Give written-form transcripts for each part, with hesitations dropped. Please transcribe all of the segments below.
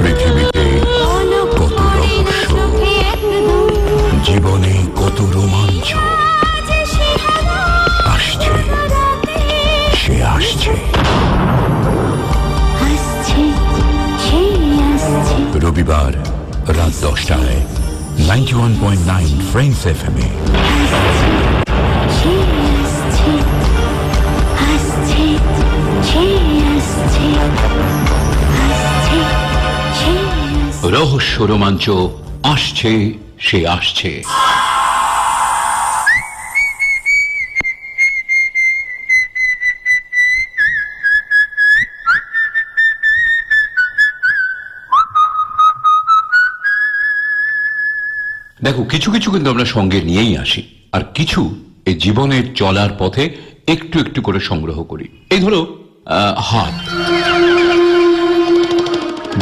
পৃথিবীতে কত রহস্য, জীবনে কত রোমাঞ্চ। আসছে, সে আসছে। রবিবার রাত 10টায় 91.9 ফ্রেন্ডস FM এ। রহস্য রোমাঞ্চ আসছে, সে আসছে। দেখো, কিছু কিছু কিন্তু আমরা সঙ্গে নিয়েই আসি, আর কিছু এই জীবনের চলার পথে একটু একটু করে সংগ্রহ করি। এই ধরো হাত,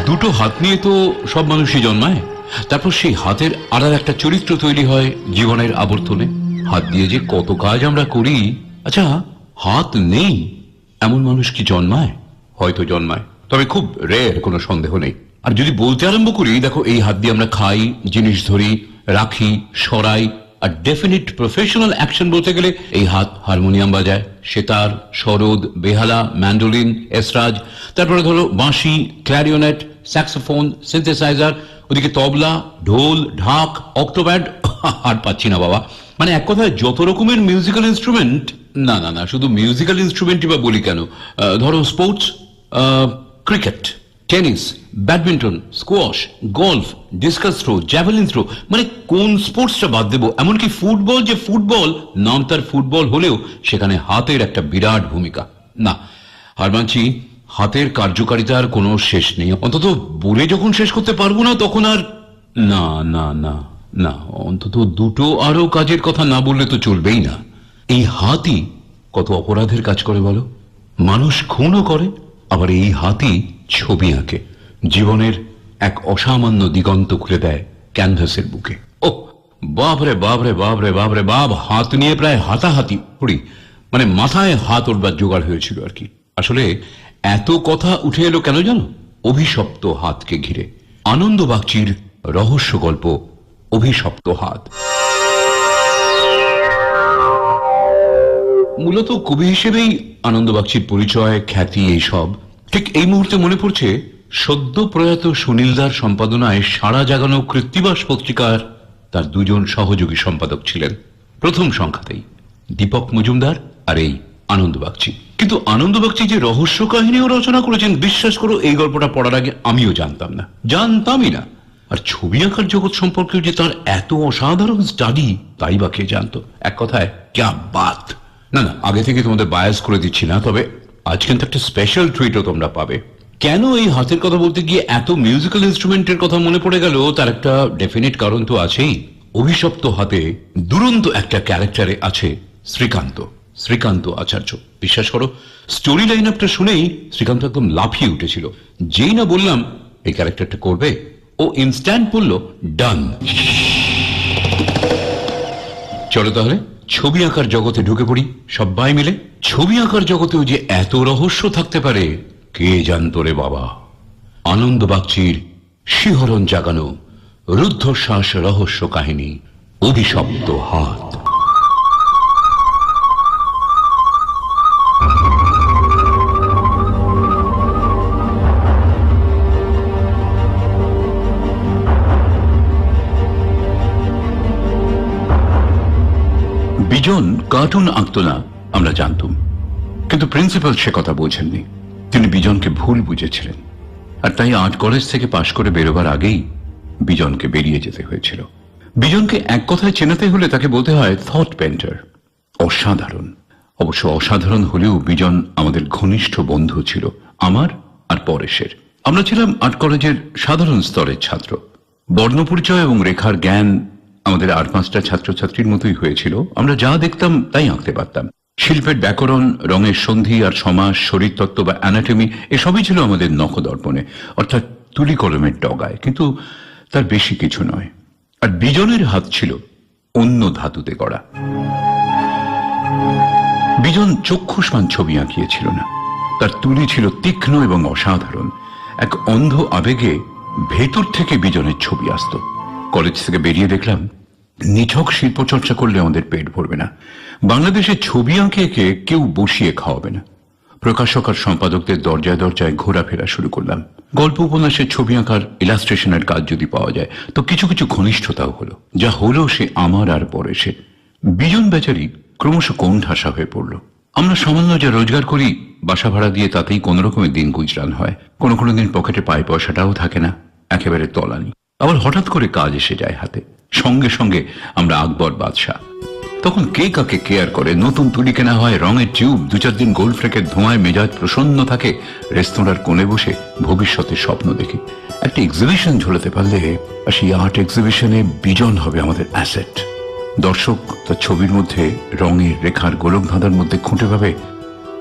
দুটো হাত নিয়ে তো সব মানুষই জন্মায়। তারপর সেই হাতের আলাদা একটা চরিত্র তৈরি হয় জীবনের আবর্তনে। হাত দিয়ে যে কত কাজ আমরা করি। আচ্ছা, হাত নেই এমন মানুষ কি জন্মায়? হয়তো জন্মায়, তবে খুব রেয়ার, কোনো সন্দেহ নেই। আর যদি বলতে আরম্ভ করি, দেখো, এই হাত দিয়ে আমরা খাই, জিনিস ধরি, রাখি, সরাই। আর ডেফিনিট প্রফেশনাল অ্যাকশন বলতে গেলে এই হাত হারমোনিয়াম বাজায়, সেতার, সরোদ, বেহালা, ম্যান্ডোলিন, এসরাজ, তারপরে ধরো বাঁশি, ক্ল্যারিওনেট, স্যাক্সোফোন, সিনথেসাইজার, ওদিকে তবলা, ঢোল, ঢাক, অক্টোব্যান্ড, আর পাচ্ছি না বাবা। মানে এক কথায় যত রকমের মিউজিক্যাল ইনস্ট্রুমেন্ট, না না না, শুধু মিউজিক্যাল ইনস্ট্রুমেন্টই বা বলি কেন, ধরো sports, cricket, tennis, badminton, squash, golf, discus throw, javelin throw, মানে কোন স্পোর্টসটা বাদ দেবো? এমনকি ফুটবল, যে ফুটবল নাম তার ফুটবল হলেও সেখানে হাতের একটা বিরাট ভূমিকা। না, হার মানছি, হাতের কার্যকারিতার কোনো শেষ নেই। অন্তত বলে যখন শেষ করতে পারবো না, তখন আর না না না না, অন্তত দুটো আরো কাজের কথা না বললে তো চলবেই না। এই হাতই কত অপরাধের কাজ করে বলো, মানুষ খুনও করে, আবার এই হাতই ছবি আঁকে, জীবনের এক অসামান্য দিগন্ত খুলে দেয় ক্যানভাসের বুকে। ও বাবরে বাবরে বাবরে বাবরে বাব, হাত নিয়ে প্রায় হাতাহাতি করি, মানে মাথায় হাত ওঠবার জোগাড় হয়েছিল আর কি। আসলে এত কথা উঠে এলো কেন জানো? অভিশপ্ত হাতকে ঘিরে। আনন্দ বাগচির রহস্য গল্প অভিশপ্ত হাত। মূলত কবি হিসেবেই আনন্দ বাগচির পরিচয়, খ্যাতি, এইসব। ঠিক এই মুহূর্তে মনে পড়ছে সদ্য প্রয়াত সুনীলদার সম্পাদনায় সাড়া জাগানো কৃত্তিবাস পত্রিকার তার দুজন সহযোগী সম্পাদক ছিলেন প্রথম সংখ্যাতেই, দীপক মজুমদার আর এই আনন্দ বাগচি। কিন্তু আনন্দ বাগচি যে রহস্য কাহিনীও রচনা করেছেন, বিশ্বাস করো এই গল্পটা পড়ার আগে আমিও জানতাম না, জানতামই না। আর ছবি আঁকার জগৎ সম্পর্কে যে তার এত অসাধারণ স্টাডি, তাই বা কে জানতো। এক কথায় ক্যা বাত। না না, আগে থেকে তোমাদের বায়াস করে দিচ্ছি না, তবে আজ কিন্তু একটা স্পেশাল ট্রিটও তোমরা পাবে। কেন এই হাতের কথা বলতে গিয়ে এত মিউজিক্যাল ইনস্ট্রুমেন্টের কথা মনে পড়ে গেল, তার একটা ডেফিনিট কারণ তো আছেই। অভিশপ্ত হাতে দুরন্ত একটা ক্যারেক্টারে আছে শ্রীকান্ত আচার্য। বিশ্বাস করো, স্টোরি লাইন আপটা শুনেই শ্রীকান্ত একদম লাফিয়ে উঠেছিল। যেই না বললাম এই ক্যারেক্টারটা করবে, ও ইনস্ট্যান্ট বলল ডান। চলো তাহলে ছবি আঁকার জগতে ঢুকে পড়ি সবাই মিলে। ছবি আঁকার জগতেও যে এত রহস্য থাকতে পারে, কে জানতো রে বাবা। আনন্দ বাগচির শিহরণ জাগানো রুদ্ধশ্বাস রহস্য কাহিনী অভিশপ্ত হাত। বিজন কার্টুন আঁকতো না আমরা জানতাম, কিন্তু প্রিন্সিপাল সে কথা বোঝেননি। তিনি বিজনকে ভুল বুঝেছিলেন, আর তাই আর্ট কলেজ থেকে পাশ করে বেরোবার আগেই বিজনকে বেরিয়ে যেতে হয়েছিল। বিজনকে এক কথায় চেনাতে হলে তাকে বলতে হয় থট পেন্টার। অসাধারণ, অবশ্য অসাধারণ হলেও বিজন আমাদের ঘনিষ্ঠ বন্ধু ছিল, আমার আর পরেশের। আমরা ছিলাম আর্ট কলেজের সাধারণ স্তরের ছাত্র। বর্ণপরিচয় এবং রেখার জ্ঞান আমাদের 8-5টা ছাত্রছাত্রীর মতোই হয়েছিল। আমরা যা দেখতাম তাই আঁকতে পারতাম। শিল্পের ব্যাকরণ, রঙের সন্ধি আর সমাস, শরীরতত্ত্ব বা অ্যানাটমি এসবই ছিল আমাদের নখদর্পণে, অর্থাৎ তুলি কলমের ডগায়, কিন্তু তার বেশি কিছু নয়। আর বিজনের হাত ছিল অন্য ধাতুতে গড়া। বিজন চক্ষুষ্মান ছবি আঁকিয়েছিল না, তার তুলি ছিল তীক্ষ্ণ এবং অসাধারণ। এক অন্ধ আবেগে ভেতর থেকে বিজনের ছবি আসত। কলেজ থেকে বেরিয়ে দেখলাম নিছক শিল্পচর্চা করলে আমাদের পেট ভরবে না। বাংলাদেশে ছবি আঁকে এঁকে কেউ বসিয়ে খাওয়াবে না। প্রকাশক আর সম্পাদকদের দরজায় দরজায় ঘোরাফেরা শুরু করলাম। গল্প উপন্যাসের ছবি আঁকার ইলাস্ট্রেশনের কাজ যদি পাওয়া যায় তো কিছু কিছু ঘনিষ্ঠতাও হলো। যা হলো সে আমার আর পরে সে। বিজন বেচারি ক্রমশ কোণঠাসা হয়ে পড়ল। আমরা সামান্য যা রোজগার করি বাসা ভাড়া দিয়ে তাতেই কোন রকমের দিন গুজরান হয়। কোনো কোনো দিন পকেটে পায় পয়সাটাও থাকে না, একেবারে তলানি। আবার হঠাৎ করে কাজ এসে যায় হাতে, সঙ্গে সঙ্গে আমরা আকবর বাদশাহ। তখন কে কাকে কেয়ার করে? নতুন তুলি কেনা হয়, রঙের টিউব, 2-4 দিন গোল্ড ফ্লেকের ধোঁয়ায় মেজাজ প্রসন্ন থাকে। রেস্তোরাঁর কোণে বসে ভবিষ্যতের স্বপ্ন দেখি। একটা এক্সিবিশন ঝোলাতে পারলে, আর সেই আর্ট এক্সিবিশনে বিজন হবে আমাদের অ্যাসেট। দর্শক তার ছবির মধ্যে রঙের রেখার গোলক ধাঁধার মধ্যে খুঁটে পাবে,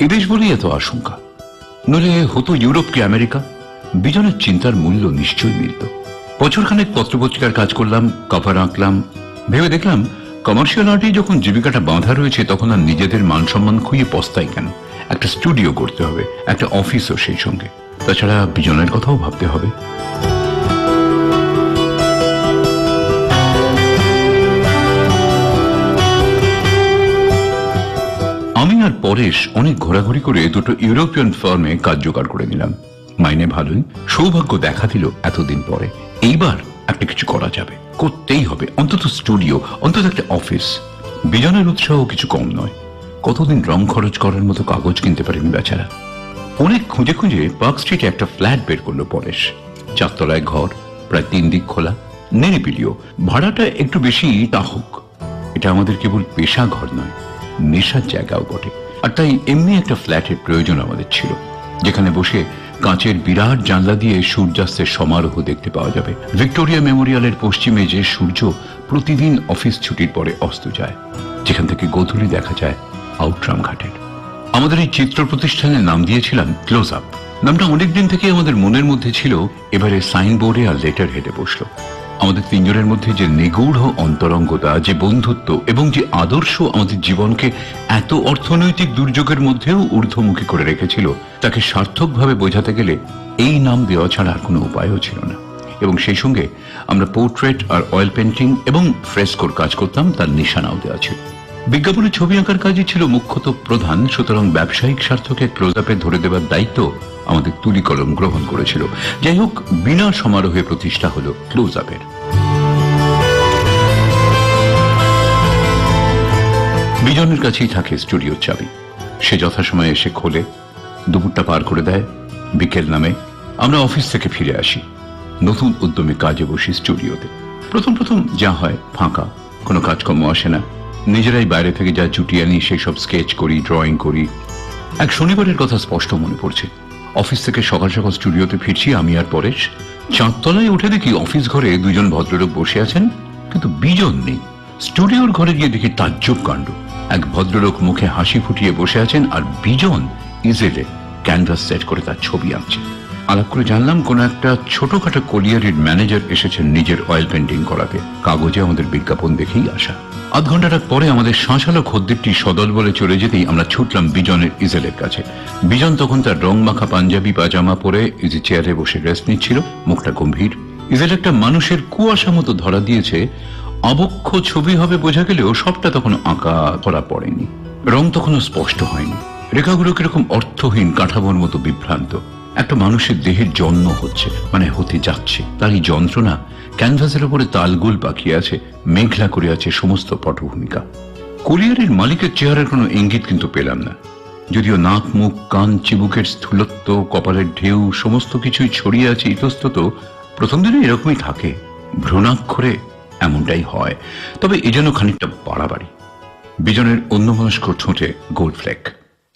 এদেশ বলেই এত আশঙ্কা। নইলে হতো ইউরোপ কি আমেরিকা। বিজনের চিন্তার মূল্য নিশ্চয়ই মিলত। বছরখানেক পত্রপত্রিকার কাজ করলাম, কভার আঁকলাম। ভেবে দেখলাম কমার্শিয়াল আর্টে যখন জীবিকাটা বাঁধা রয়েছে তখন আর নিজেদের মান সম্মান খুঁয়ে পস্তাই কেন। একটা স্টুডিও করতে হবে, একটা অফিসও সেই সঙ্গে। তাছাড়া বিজনের কথাও ভাবতে হবে। আমি আর পরেশ অনেক ঘোরাঘুরি করে দুটো ইউরোপিয়ান ফার্মে কাজ জোগাড় করে নিলাম। মাইনে ভালোই। সৌভাগ্য দেখা দিল এতদিন পরে। এইবার একটা কিছু করা যাবে, করতেই হবে। অন্তত স্টুডিও, অন্তত একটা অফিস। বিজনের উৎসাহ কিছু কম নয়। কতদিন রং খরচ করার মতো কাগজ কিনতে পারেনি বেচারা। অনেক খুঁজে খুঁজে পার্ক স্ট্রিটে একটা ফ্ল্যাট বের করলো পরেশ। 4 তলায় ঘর, প্রায় 3 দিক খোলা, নিরিবিলিও। ভাড়াটা একটু বেশি তা হোক, এটা আমাদের কেবল পেশা ঘর নয়, নেশার জায়গাও বটে। আর তাই এমনি একটা ফ্ল্যাটের প্রয়োজন আমাদের ছিল, যেখানে বসে কাঁচের বিরাট জানলা দিয়ে সূর্যাস্তের সমারোহ দেখতে পাওয়া যাবে। ভিক্টোরিয়া মেমোরিয়ালের পশ্চিমে যে সূর্য প্রতিদিন অফিস ছুটির পরে অস্ত যায়, যেখান থেকে গোধূলি দেখা যায় আউটরাম ঘাটের। আমাদের এই চিত্র প্রতিষ্ঠানের নাম দিয়েছিলাম ক্লোজ আপ। নামটা অনেকদিন থেকে আমাদের মনের মধ্যে ছিল, এবারে সাইনবোর্ডে আর লেটার হেডে বসলো। আমাদের 3 জনের মধ্যে যে নিগূঢ় অন্তরঙ্গতা, যে বন্ধুত্ব এবং যে আদর্শ আমাদের জীবনকে এত অর্থনৈতিক দুর্যোগের মধ্যেও ঊর্ধ্বমুখী করে রেখেছিল, তাকে সার্থকভাবে বোঝাতে গেলে এই নাম দেওয়া ছাড়া আর কোনো উপায়ও ছিল না। এবং সেই সঙ্গে আমরা পোর্ট্রেট আর অয়েল পেন্টিং এবং ফ্রেস্কোর কাজ করতাম, তার নিশানাও দেওয়া ছিল। বিজ্ঞাপনে ছবি আঁকার কাজই ছিল মুখ্যত প্রধান, সুতরাং ব্যবসায়িক স্বার্থকে ক্লোজ আপে ধরে দেওয়ার দায়িত্ব আমাদের তুলি কলম গ্রহণ করেছিল। যাই হোক, বিনা সমারোহে প্রতিষ্ঠা হলো ক্লোজ আপের। বিজনের কাছেই থাকে স্টুডিওর চাবি। সে যথাসময়ে এসে খোলে, দুপুরটা পার করে দেয়, বিকেল নামে আমরা অফিস থেকে ফিরে আসি। নতুন উদ্যমে কাজে বসি স্টুডিওতে। প্রথম প্রথম যা হয় ফাঁকা, কোনো কাজকর্ম আসে না। নিজেরাই বাইরে থেকে যা জুটিয়ে আনি সেই সব স্কেচ করি, ড্রয়িং করি। এক শনিবারের কথা স্পষ্ট মনে পড়ছে। অফিস থেকে সকাল সকাল স্টুডিওতে ফিরছি আমি আর পরেশ। 4 তলায় উঠে দেখি অফিস ঘরে 2 জন ভদ্রলোক বসে আছেন, কিন্তু বিজন নেই। স্টুডিওর ঘরে গিয়ে দেখি তাজ্জব কাণ্ড। এক ভদ্রলোক মুখে হাসি ফুটিয়ে বসে আছেন, আর বিজন ইজেলে ক্যানভাস সেট করে তার ছবি আঁকছে। আলাপ করে জানলাম কোন একটা ছোটখাটো কোলিয়ারির ম্যানেজার এসেছেন নিজের অয়েল পেন্টিং করাতে। কাগজে আমাদের বিজ্ঞাপন দেখেই আসা। আধ ঘন্টাটা পরে আমাদের শাঁসালো খদ্দেরটি সদল বলে চলে যেতেই আমরা ছুটলাম বিজনের ইজেলের কাছে। বিজন তখন তার রং মাখা পাঞ্জাবি পাজামা পরে ইজি চেয়ারে বসে রেস্ট নিচ্ছিল, মুখটা গম্ভীর। ইজেল একটা মানুষের কুয়াশা মতো ধরা দিয়েছে। আবক্ষ ছবি হবে বোঝা গেলেও সবটা তখন আঁকা ধরা পড়েনি। রং তখনও স্পষ্ট হয়নি। রেখাগুলো কিরকম অর্থহীন, কাঠামোর মতো বিভ্রান্ত। একটা মানুষের দেহের জন্ম হচ্ছে, মানে হতে যাচ্ছে, তারই যন্ত্রণা। ক্যানভাসের উপরে তালগুল পাকিয়ে আছে, মেঘলা করে আছে সমস্ত পটভূমিকা। কোরিয়ারের মালিকের চেহারার কোনো ইঙ্গিত কিন্তু পেলাম না। যদিও নাক, মুখ, কান, চিবুকের স্থূলত্ব, কপালের ঢেউ সমস্ত কিছুই ছড়িয়ে আছে ইতস্তত। প্রথম দিনে এরকমই থাকে, ভ্রূণাক্ষরে এমনটাই হয়। তবে এ যেন খানিকটা বাড়াবাড়ি। বিজনের অন্যমনস্ক ঠোঁটে গোল্ড ফ্লেক।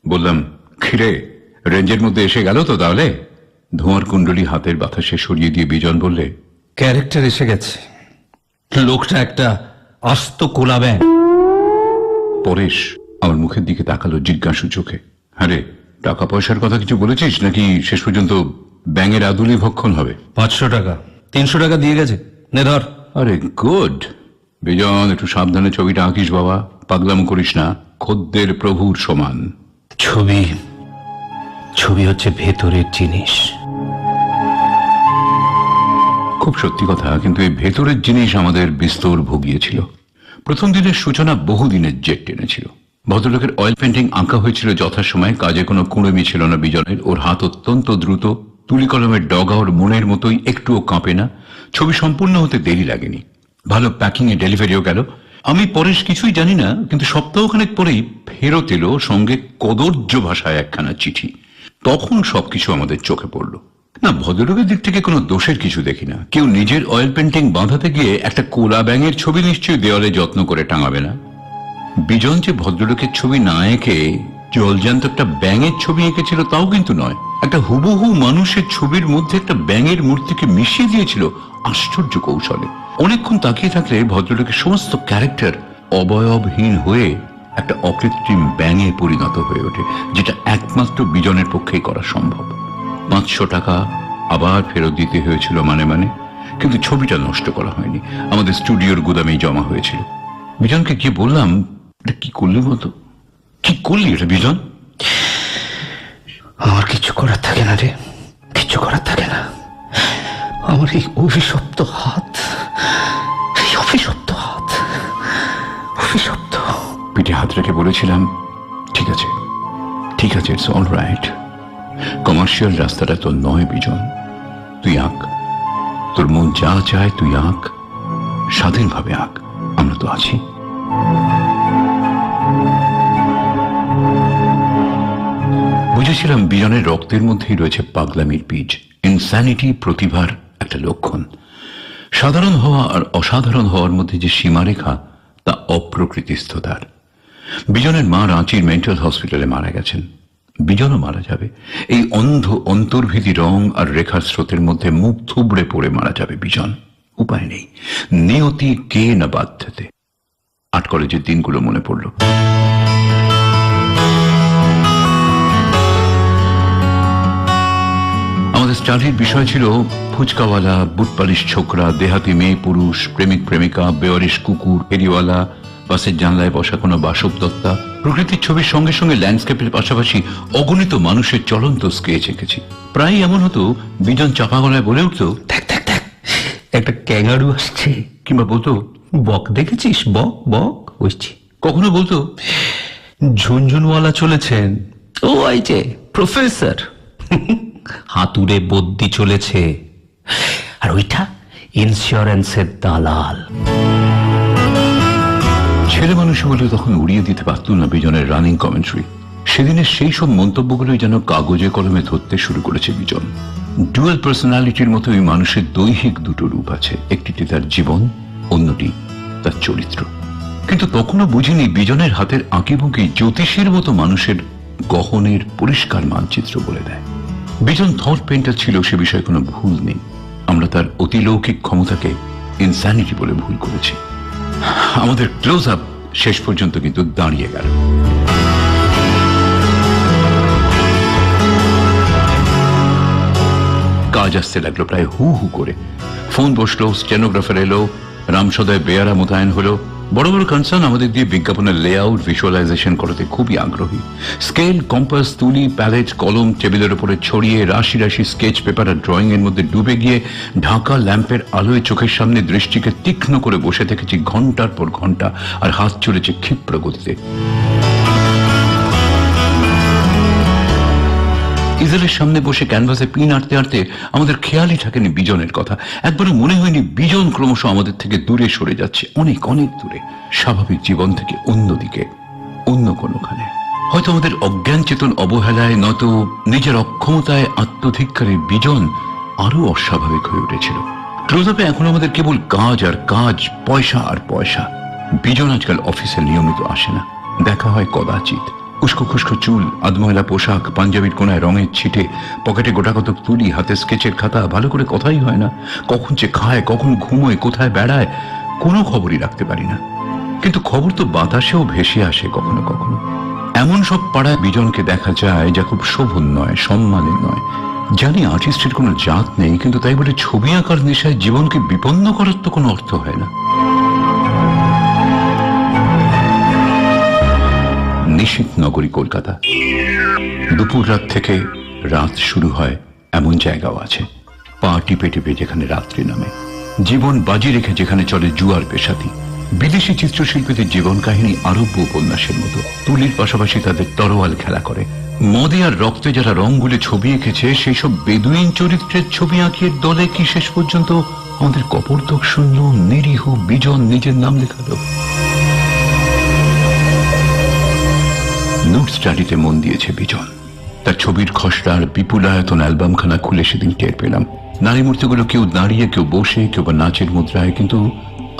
বললাম, খিরে, রেঞ্জের মধ্যে এসে গেল তো তাহলে? ধোঁয়ার কুণ্ডলি হাতের বাতাসে সরিয়ে দিয়ে বিজন বললে, ক্যারেক্টার এসে গেছে। লোকটা একটা আস্ত কোলা ব্যাং। পরেশ আমার মুখের দিকে তাকালো জিজ্ঞাসু চোখে। আরে, টাকা পয়সার কথা কিছু বলেছিস নাকি শেষ পর্যন্ত ব্যাঙের আদুলি ভক্ষণ হবে? 500 টাকা, 300 টাকা দিয়ে গেছে, নে ধর। আরে গুড। বিজন, একটু সাবধানে ছবিটা আঁকিস বাবা, পাগলামো করিস না, খদ্দের প্রভুর সমান। ছবি হচ্ছে ভেতরের জিনিস। খুব সত্যি কথা, কিন্তু এই ভেতরের জিনিস আমাদের বিস্তর ভুগিয়েছিল। প্রথম দিনের সূচনা বহুদিনের জেট টেনেছিল। ভদ্রলোকের অয়েল পেন্টিং আঁকা হয়েছিল যথাসময়ে, কাজে কোনো কুঁড়েমি ছিল না বিজনের। ওর হাত অত্যন্ত দ্রুত, তুলি কলমের ডগা ওর মনের মতোই, একটুও কাঁপে না। ছবি সম্পূর্ণ হতে দেরি লাগেনি। ভালো প্যাকিং এ ডেলিভারিও গেল। আমি পরেশ কিছুই জানি না, কিন্তু সপ্তাহখানেক পরেই ফেরত এলো সঙ্গে কদর্য ভাষায় একখানা চিঠি। তখন সবকিছু আমাদের চোখে পড়ল। না, ভদ্রলোকের দিক থেকে কোনো দোষের কিছু দেখি না। কেউ নিজের অয়েল পেন্টিং বাঁধাতে গিয়ে একটা কোলা ব্যাঙের ছবি নিশ্চয়ই দেওয়ালে যত্ন করে টাঙাবে না। বিজন যে ভদ্রলোকের ছবি না এঁকে জলজ্যান্ত একটা ব্যাঙের ছবি এঁকেছিল তাও কিন্তু নয়, একটা হুবহু মানুষের ছবির মধ্যে একটা ব্যাঙের মূর্তিকে মিশিয়ে দিয়েছিল আশ্চর্য কৌশলে। অনেকক্ষণ তাকিয়ে থাকলে ভদ্রলোকের সমস্ত ক্যারেক্টার অবয়বহীন হয়ে একটা অকৃত্রিম ব্যাঙে পরিণত হয়ে ওঠে, যেটা একমাত্র বিজনের পক্ষেই করা সম্ভব। 500 টাকা আবার ফেরত দিতে হয়েছিল মানে, কিন্তু ছবিটা নষ্ট করা হয়নি, আমাদের স্টুডিওর গুদামেই জমা হয়েছিল। বিজনকে গিয়ে বললাম, এটা কি করলি মতো? কি করলি এটা বিজন? আমার কিছু করার থাকে না রে, কিছু করার থাকে না। আমার এই অভিশপ্ত হাত, এই অভিশপ্ত হাত, অভিশপ্ত। পিঠে হাত রেখে বলেছিলাম, ঠিক আছে, ইটস অল রাইট। কমার্শিয়াল রাস্তাটা তো নয় বিজন, তুই আঁক, তোর মন যা চায় তুই আঁক, স্বাধীনভাবে আঁক, আমরা তো আছি। বুঝেছিলাম বিজনের রক্তের মধ্যেই রয়েছে পাগলামির বীজ। ইনস্যানিটি প্রতিভার একটা লক্ষণ। সাধারণ হওয়া আর অসাধারণ হওয়ার মধ্যে যে সীমারেখা, তা অপ্রকৃতিস্থ তার। বিজনের মা রাঁচির মেন্টাল হসপিটালে মারা গেছেন, বিজনও মারা যাবে। এই অন্ধ অন্তর্ভেদী রং আর রেখার স্রোতের মধ্যে মুখ থুবড়ে পড়ে মারা যাবে বিজন। উপায় নেই, নিয়তি কে না বাধ্যতে। আর্ট কলেজের দিনগুলো মনে পড়ল। আমাদের স্টাডির বিষয় ছিল ফুচকাওয়ালা, বুটপালিশ ছোকরা, দেহাতি মেয়ে পুরুষ, প্রেমিক প্রেমিকা, বেওয়ারিশ কুকুর, ফেরিওয়ালা, বাসের জানলায় বসা কোনো বাসবদত্তা। প্রকৃতির ছবির সঙ্গে সঙ্গে ল্যান্ডস্কেপের পাশাপাশি অগণিত মানুষের চলন্ত স্কেচ এঁকেছি। প্রায় এমন হতো, বিজন চাপা গলায় বলে উঠতো, দেখ দেখ দেখ, একটা ক্যাঙ্গারু আসছে। কিংবা বলতো, বক দেখেছিস, বক বক বুঝছি। কখনো বলতো, ঝুনঝুনওয়ালা চলেছেন, ও এই যে প্রফেসর। হাতুড়ে বদ্যি চলেছে, আর ওইটা ইন্স্যুরেন্সের দালাল। ছেলে মানুষ বলে তখন উড়িয়ে দিতে পারত না বিজনের রানিং কমেন্ট্রি। সেদিনের সেই সব মন্তব্যগুলোই যেন কাগজে কলমে ধরতে শুরু করেছে বিজন। ডুয়াল পার্সোনালিটির মতোই মানুষের দৈহিক দুটো রূপ আছে, একটিতে তার জীবন, অন্যটি তার চরিত্র। কিন্তু তখনও বুঝিনি বিজনের হাতের আঁকিবুঁকি জ্যোতিষের মতো মানুষের গহনের পরিষ্কার মানচিত্র বলে দেয়। বিজন থট পেইন্টার ছিল, সে বিষয়ে কোনো ভুল নেই। আমরা তার অতিলৌকিক ক্ষমতাকে ইনস্যানিটি বলে ভুল করেছি। আমাদের ক্লোজ আপ শেষ পর্যন্ত কিন্তু দাঁড়িয়ে গেল। কাজ আসতে লাগলো প্রায় হু হু করে। ফোন বসলো, স্টেনোগ্রাফার এলো, রামসদায় বেয়ারা মোতায়েন হলো। বড় বড় কনসার্ন আমাদের দিয়ে বিজ্ঞাপনের লেআউট ভিজুয়ালাইজেশন করাতে খুবই আগ্রহী। স্কেল, কম্পাস, তুলি, প্যালেট, কলম টেবিলের উপরে ছড়িয়ে রাশি রাশি স্কেচ পেপার আর ড্রয়িং এর মধ্যে ডুবে গিয়ে ঢাকা ল্যাম্পের আলোয় চোখের সামনে দৃষ্টিকে তীক্ষ্ণ করে বসে থেকেছি ঘন্টার পর ঘন্টা, আর হাত চলেছে ক্ষিপ্র গতিতে। ইজেলের সামনে বসে ক্যানভাসে পিন আঁটতে আঁটতে আমাদের খেয়ালই থাকেনি বিজনের কথা। একবারও মনে হয়নি বিজন ক্রমশ আমাদের থেকে দূরে সরে যাচ্ছে, অনেক অনেক দূরে, স্বাভাবিক জীবন থেকে অন্যদিকে, অন্য কোনোখানে। হয়তো আমাদের অজ্ঞান চেতন অবহেলায়, নয়তো নিজের অক্ষমতায় আত্মধিক্কারে বিজন আরো অস্বাভাবিক হয়ে উঠেছিল। ক্লোজ আপে এখন আমাদের কেবল কাজ আর কাজ, পয়সা আর পয়সা। বিজন আজকাল অফিসে নিয়মিত আসে না, দেখা হয় কদাচিৎ। উস্কো খুস্কো চুল, আধময়লা পোশাক, পাঞ্জাবির কোনায় রঙের ছিটে, পকেটে গোটাকতক তুলি, হাতে স্কেচের খাতা, ভালো করে কথাই হয় না। কখন যে খায়, কখন ঘুমোয়, কোথায় বেড়ায়, কোনো খবরই রাখতে পারি না। কিন্তু খবর তো বাতাসেও ভেসে আসে কখনো কখনো। এমন সব পাড়ায় বিজনকে দেখা যায় যা খুব শোভন নয়, সম্মানের নয়। জানি আর্টিস্টের কোনো জাত নেই, কিন্তু তাই বলে ছবি আঁকার নেশায় জীবনকে বিপন্ন করার তো কোনো অর্থ হয় না। নিশীথ নগরী কলকাতা। দুপুর রাত থেকে রাত শুরু হয় এমন জায়গাও আছে, পা টিপে টিপে যেখানে রাত্রি নামে। জীবন বাজি রেখে যেখানে চলে জুয়ার পেশাতি। বিদেশি চিত্রশিল্পীদের জীবন কাহিনী আরব্য উপন্যাসের মতো। তুলির পাশাপাশি তাদের তরোয়াল খেলা করে। মদে আর রক্তে যারা রঙগুলি ছবি এঁকেছে, সেই সব বেদুইন চরিত্রের ছবি আঁকিয়ে দলে কি শেষ পর্যন্ত আমাদের কপর্দক শূন্য নিরীহ বিজন নিজের নাম লেখালো। নোট স্টাডিতে মন দিয়েছে বিজন। তার ছবির খসড়ার বিপুলায়তন অ্যালবামখানা খুলে সেদিন টের পেলাম। নারী মূর্তিগুলো কেউ দাঁড়িয়ে, কেউ বসে, কেউ বা নাচের মুদ্রায়, কিন্তু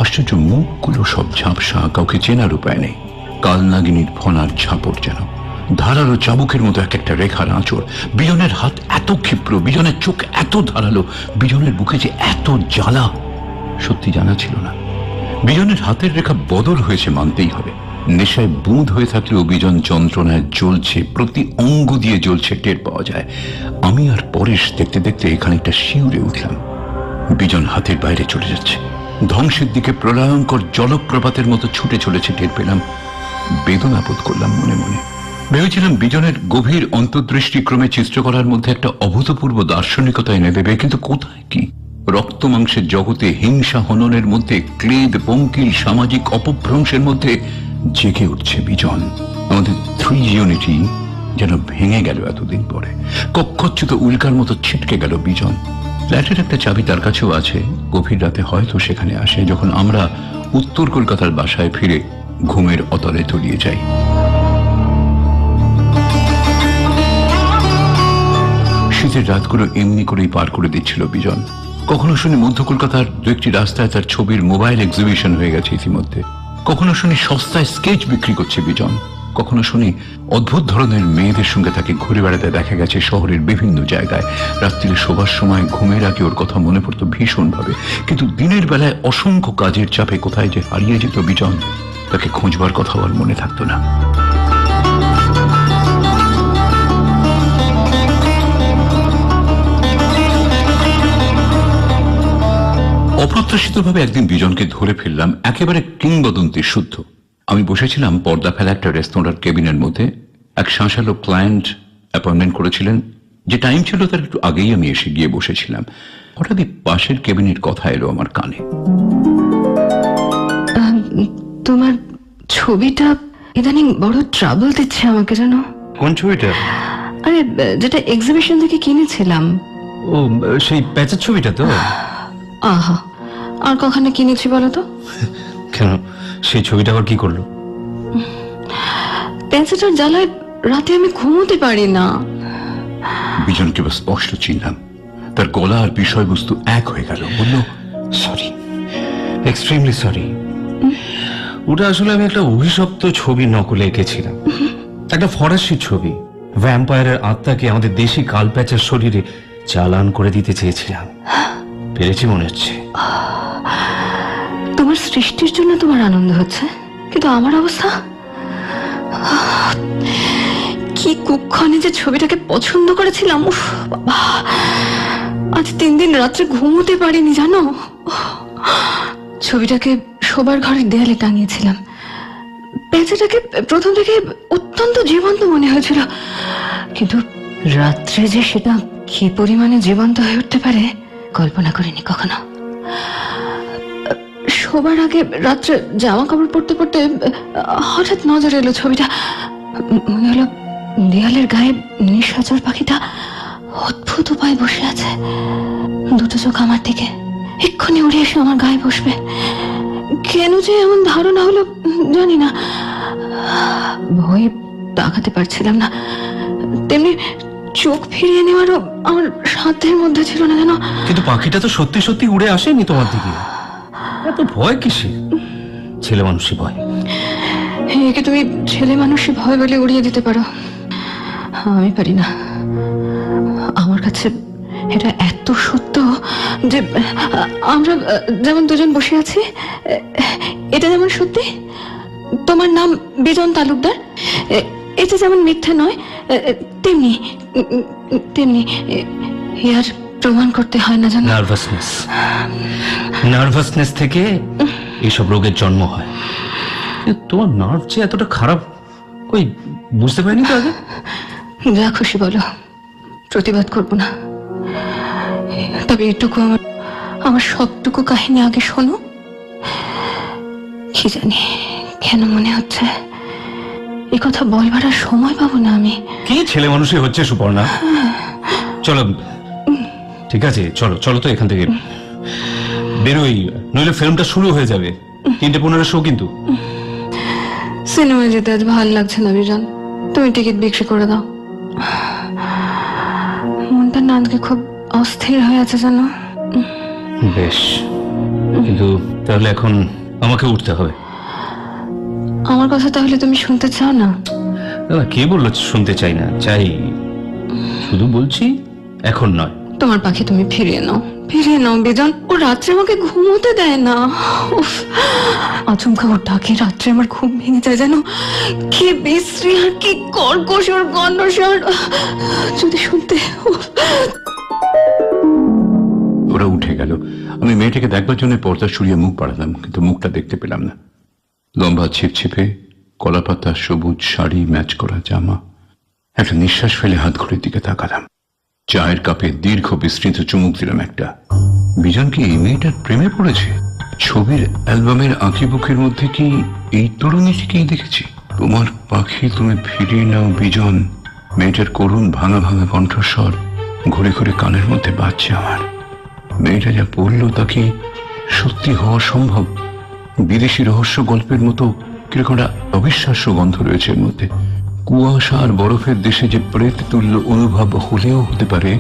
আশ্চর্য মুখগুলো সব ঝাপসা, কাউকে চেনার উপায় নেই। কালনাগিনীর ফনার ঝাপড় যেন, ধারালো চাবুকের মতো এক একটা রেখার আঁচড়। বিজনের হাত এত ক্ষিপ্র, বিজনের চোখ এত ধারালো, বিজনের বুকে যে এত জ্বালা, সত্যি জানা ছিল না। বিজনের হাতের রেখা বদল হয়েছে মানতেই হবে। নেশায় বুঁদ হয়ে থাকলেও বিজন যন্ত্রণায় জ্বলছে, প্রতি অঙ্গ দিয়ে জ্বলছে, টের পাওয়া যায়। আমি আর পরেশ দেখতে দেখতে খানিকটা শিউরে উঠলাম। বিজন হাতের বাইরে চলে যাচ্ছে, ধ্বংসের দিকে প্রলয়ঙ্কর জলপ্রপাতের মতো ছুটে চলেছে, টের পেলাম। বেদনা বোধ করলাম মনে মনে। ভেবেছিলাম বিজনের গভীর অন্তর্দৃষ্টি ক্রমে চিত্রকলার মধ্যে একটা অভূতপূর্ব দার্শনিকতা এনে দেবে, কিন্তু কোথায় কি? রক্ত মাংসের জগতে, হিংসা হননের মধ্যে, ক্লেদ পঙ্কিল সামাজিক অপভ্রংশের মধ্যে জেগে উঠছে বিজন। আমাদের 3 ইউনিটি যেন ভেঙে গেল এতদিন পরে। কক্ষচ্যুত উল্কার মতো ছিটকে গেল বিজন। ফ্ল্যাটের একটা চাবি তার কাছেও আছে। গভীর রাতে হয়তো সেখানে আসে, যখন আমরা উত্তর কলকাতার বাসায় ফিরে ঘুমের অতলে তলিয়ে যাই। শীতের রাতগুলো এমনি করেই পার করে দিচ্ছিল বিজন। কখনো শুনি মধ্য কলকাতার 2-1টি রাস্তায় তার ছবির মোবাইল এক্সিবিশন হয়ে গেছে ইতিমধ্যে। কখনো শুনি সস্তায় স্কেচ বিক্রি করছে বিজন। কখনো শুনি অদ্ভুত ধরনের মেয়েদের সঙ্গে তাকে ঘুরে বেড়াতে দেখা গেছে শহরের বিভিন্ন জায়গায়। রাত্রিরে শোবার সময় ঘুমের আগে ওর কথা মনে পড়তো ভীষণভাবে, কিন্তু দিনের বেলায় অসংখ্য কাজের চাপে কোথায় যে হারিয়ে যেত বিজন, তাকে খোঁজবার কথাও আর মনে থাকতো না। অপ্রত্যাশিতভাবে একদিন বিজনকে ধরে ফেললাম, একেবারে কিংবদন্তি শুদ্ধ। আমি বসেছিলাম পর্দা ফেলা একটা রেস্তোরাঁর কেবিনের মধ্যে। এক শাঁসালো ক্লায়েন্ট অ্যাপয়েন্টমেন্ট করেছিলেন। যে টাইম ছিল তার একটু আগেই আমি এসে গিয়ে বসেছিলাম। হঠাৎই পাশের কেবিনের কথা এলো আমার কানে। তোমার ছবিটা ইদানিং বড় ট্রাবল দিচ্ছে আমাকে, জানো? কোন ছবিটা? আরে যেটা এক্সিবিশন থেকে কিনেছিলাম। ও, সেই প্যাচের ছবিটা তো? আহা, আর কখনো কিনেছি বলো তো? কেন, সেই ছবিটা আবার কি করলো? প্যাচেটার জ্বালায় রাতে আমি ঘুমোতে পারি না। বিজনকে স্পষ্ট চিনলাম। তার গলা আর বিষয়বস্তু এক হয়ে গেল। বলল, সরি, এক্সট্রিমলি সরি। ওটা আসলে আমি একটা অভিশপ্ত ছবি নকলে এঁকেছিলাম। একটা ফরাসি ছবি। ভ্যাম্পায়ারের আত্মাকে আমাদের দেশি কালপ্যাচের শরীরে চালান করে দিতে চেয়েছিলাম। পেরেছি মনে হচ্ছে। তোমার সৃষ্টির জন্য তোমার আনন্দ হচ্ছে, কিন্তু আমার অবস্থা। কি কুক্ষণে যে ছবিটাকে পছন্দ করেছিলাম। উফ বাবা, আজ 3 দিন রাত্রে ঘুমোতে পারিনি, জানো? ছবিটাকে শোবার ঘরের দেয়ালে টাঙিয়েছিলাম। পেঁচাটাকে প্রথম থেকে অত্যন্ত জীবন্ত মনে হয়েছিল, কিন্তু রাত্রে যে সেটা কি পরিমাণে জীবন্ত হয়ে উঠতে পারে কল্পনা করিনি কখনো। শোবার আগে রাত্রে জামা কাপড় পরতে পরতে হঠাৎ নজরে এলো ছবিটা। মনে হলো দেয়ালের গায়ে নিশাচর পাখিটা অদ্ভুত উপায় বসে আছে। 2টো চোখ আমার দিকে, এক্ষুনি উড়ে এসে আমার গায়ে বসবে। কেন যে এমন ধারণা হলো জানি না। ভয়ে তাকাতে পারছিলাম না, তেমনি চোখ ফিরিয়ে নেওয়ারও আমার সাধ্যের মধ্যে ছিল না, জানো? কিন্তু পাখিটা তো সত্যি সত্যি উড়ে আসেনি তোমার দিকে। এত ভয় কিসের? ছেলে মানুষই ভয়। একে তুমি ছেলে মানুষই ভয় বলে উড়িয়ে দিতে পারো, আমি পারি না। আমার কাছে এটা এত সত্য যে আমরা যেমন দুজন বসে আছি, এটা যেমন সত্যি, তোমার নাম বিজন তালুকদার, এটা যেমন মিথ্যা নয়, তেমনি তেমনি ইয়ার প্রমাণ করতে হয় না জানো। নার্ভাসনেস থেকে এইসব রোগের জন্ম হয়। তোমার নার্ভ যে এতটা খারাপ কই বুঝতে পারিনি তো আগে। যা খুশি বলো, প্রতিবাদ করবো না, তবে এটুকু আমার সবটুকু কাহিনী আগে শোনো। কি জানি কেন মনে হচ্ছে এ কথা বলবার আর সময় পাবো না আমি। কি ছেলে মানুষই হচ্ছে সুপর্ণা। চলো ঠিক আছে, চলো চলো তো এখান থেকে বেরোই, নইলে ফিল্মটা শুরু হয়ে যাবে। 3:15 শো কিন্তু। সিনেমায় যেতে আজ ভালো লাগছে না বিজন, তুমি টিকিট বিক্রি করে দাও। মনটা না আজকে খুব অস্থির হয়ে আছে জানো। বেশ, কিন্তু তাহলে এখন আমাকে উঠতে হবে। আমার কথা তাহলে তুমি শুনতে চাও না? দাদা কে বললো শুনতে চাই না? চাই, শুধু বলছি এখন নয়। তোমার পাখি তুমি ফিরিয়ে নাও, ফিরিয়ে নাও বিজন। ও রাত্রে আমাকে ঘুমোতে দেয় না। উফ, আচমকা ওর ডাকে রাত্রে আমার ঘুম ভেঙে যায় জানো। কি বিশ্রী আর কি কর্কশ ওর কণ্ঠস্বর, যদি শুনতে। উফ। ওরা উঠে গেল। আমি মেয়েটাকে দেখবার জন্য পর্দা সরিয়ে মুখ বাড়ালাম, কিন্তু মুখটা দেখতে পেলাম না। লম্বা ছিপছিপে কলাপাতা সবুজ শাড়ি, ম্যাচ করা জামা। একটা নিঃশ্বাস ফেলে হাত ঘড়ির দিকে তাকালাম। চায়ের কাপে দীর্ঘ বিস্তৃত চুমুক দিলাম একটা। বিজন কি এই মেয়েটার প্রেমে পড়েছে? ছবির অ্যালবামের আঁকিবুকের মধ্যে কি এই তরুণীটিকেই দেখেছি? তোমার পাখি তুমি ফিরিয়ে নাও বিজন। মেয়েটার করুণ ভাঙা ভাঙা কণ্ঠস্বর ঘুরে ঘুরে কানের মধ্যে বাজছে আমার। মেয়েটা যা পড়ল তা কি সত্যি হওয়া সম্ভব? বিদেশি রহস্য গল্পের মতো কিরকম একটা অবিশ্বাস্য গন্ধ রয়েছে এর মধ্যে। কুয়াশা আর বরফের দেশে যে প্রেত তুল্য অনুভব হলেও হতে পারে,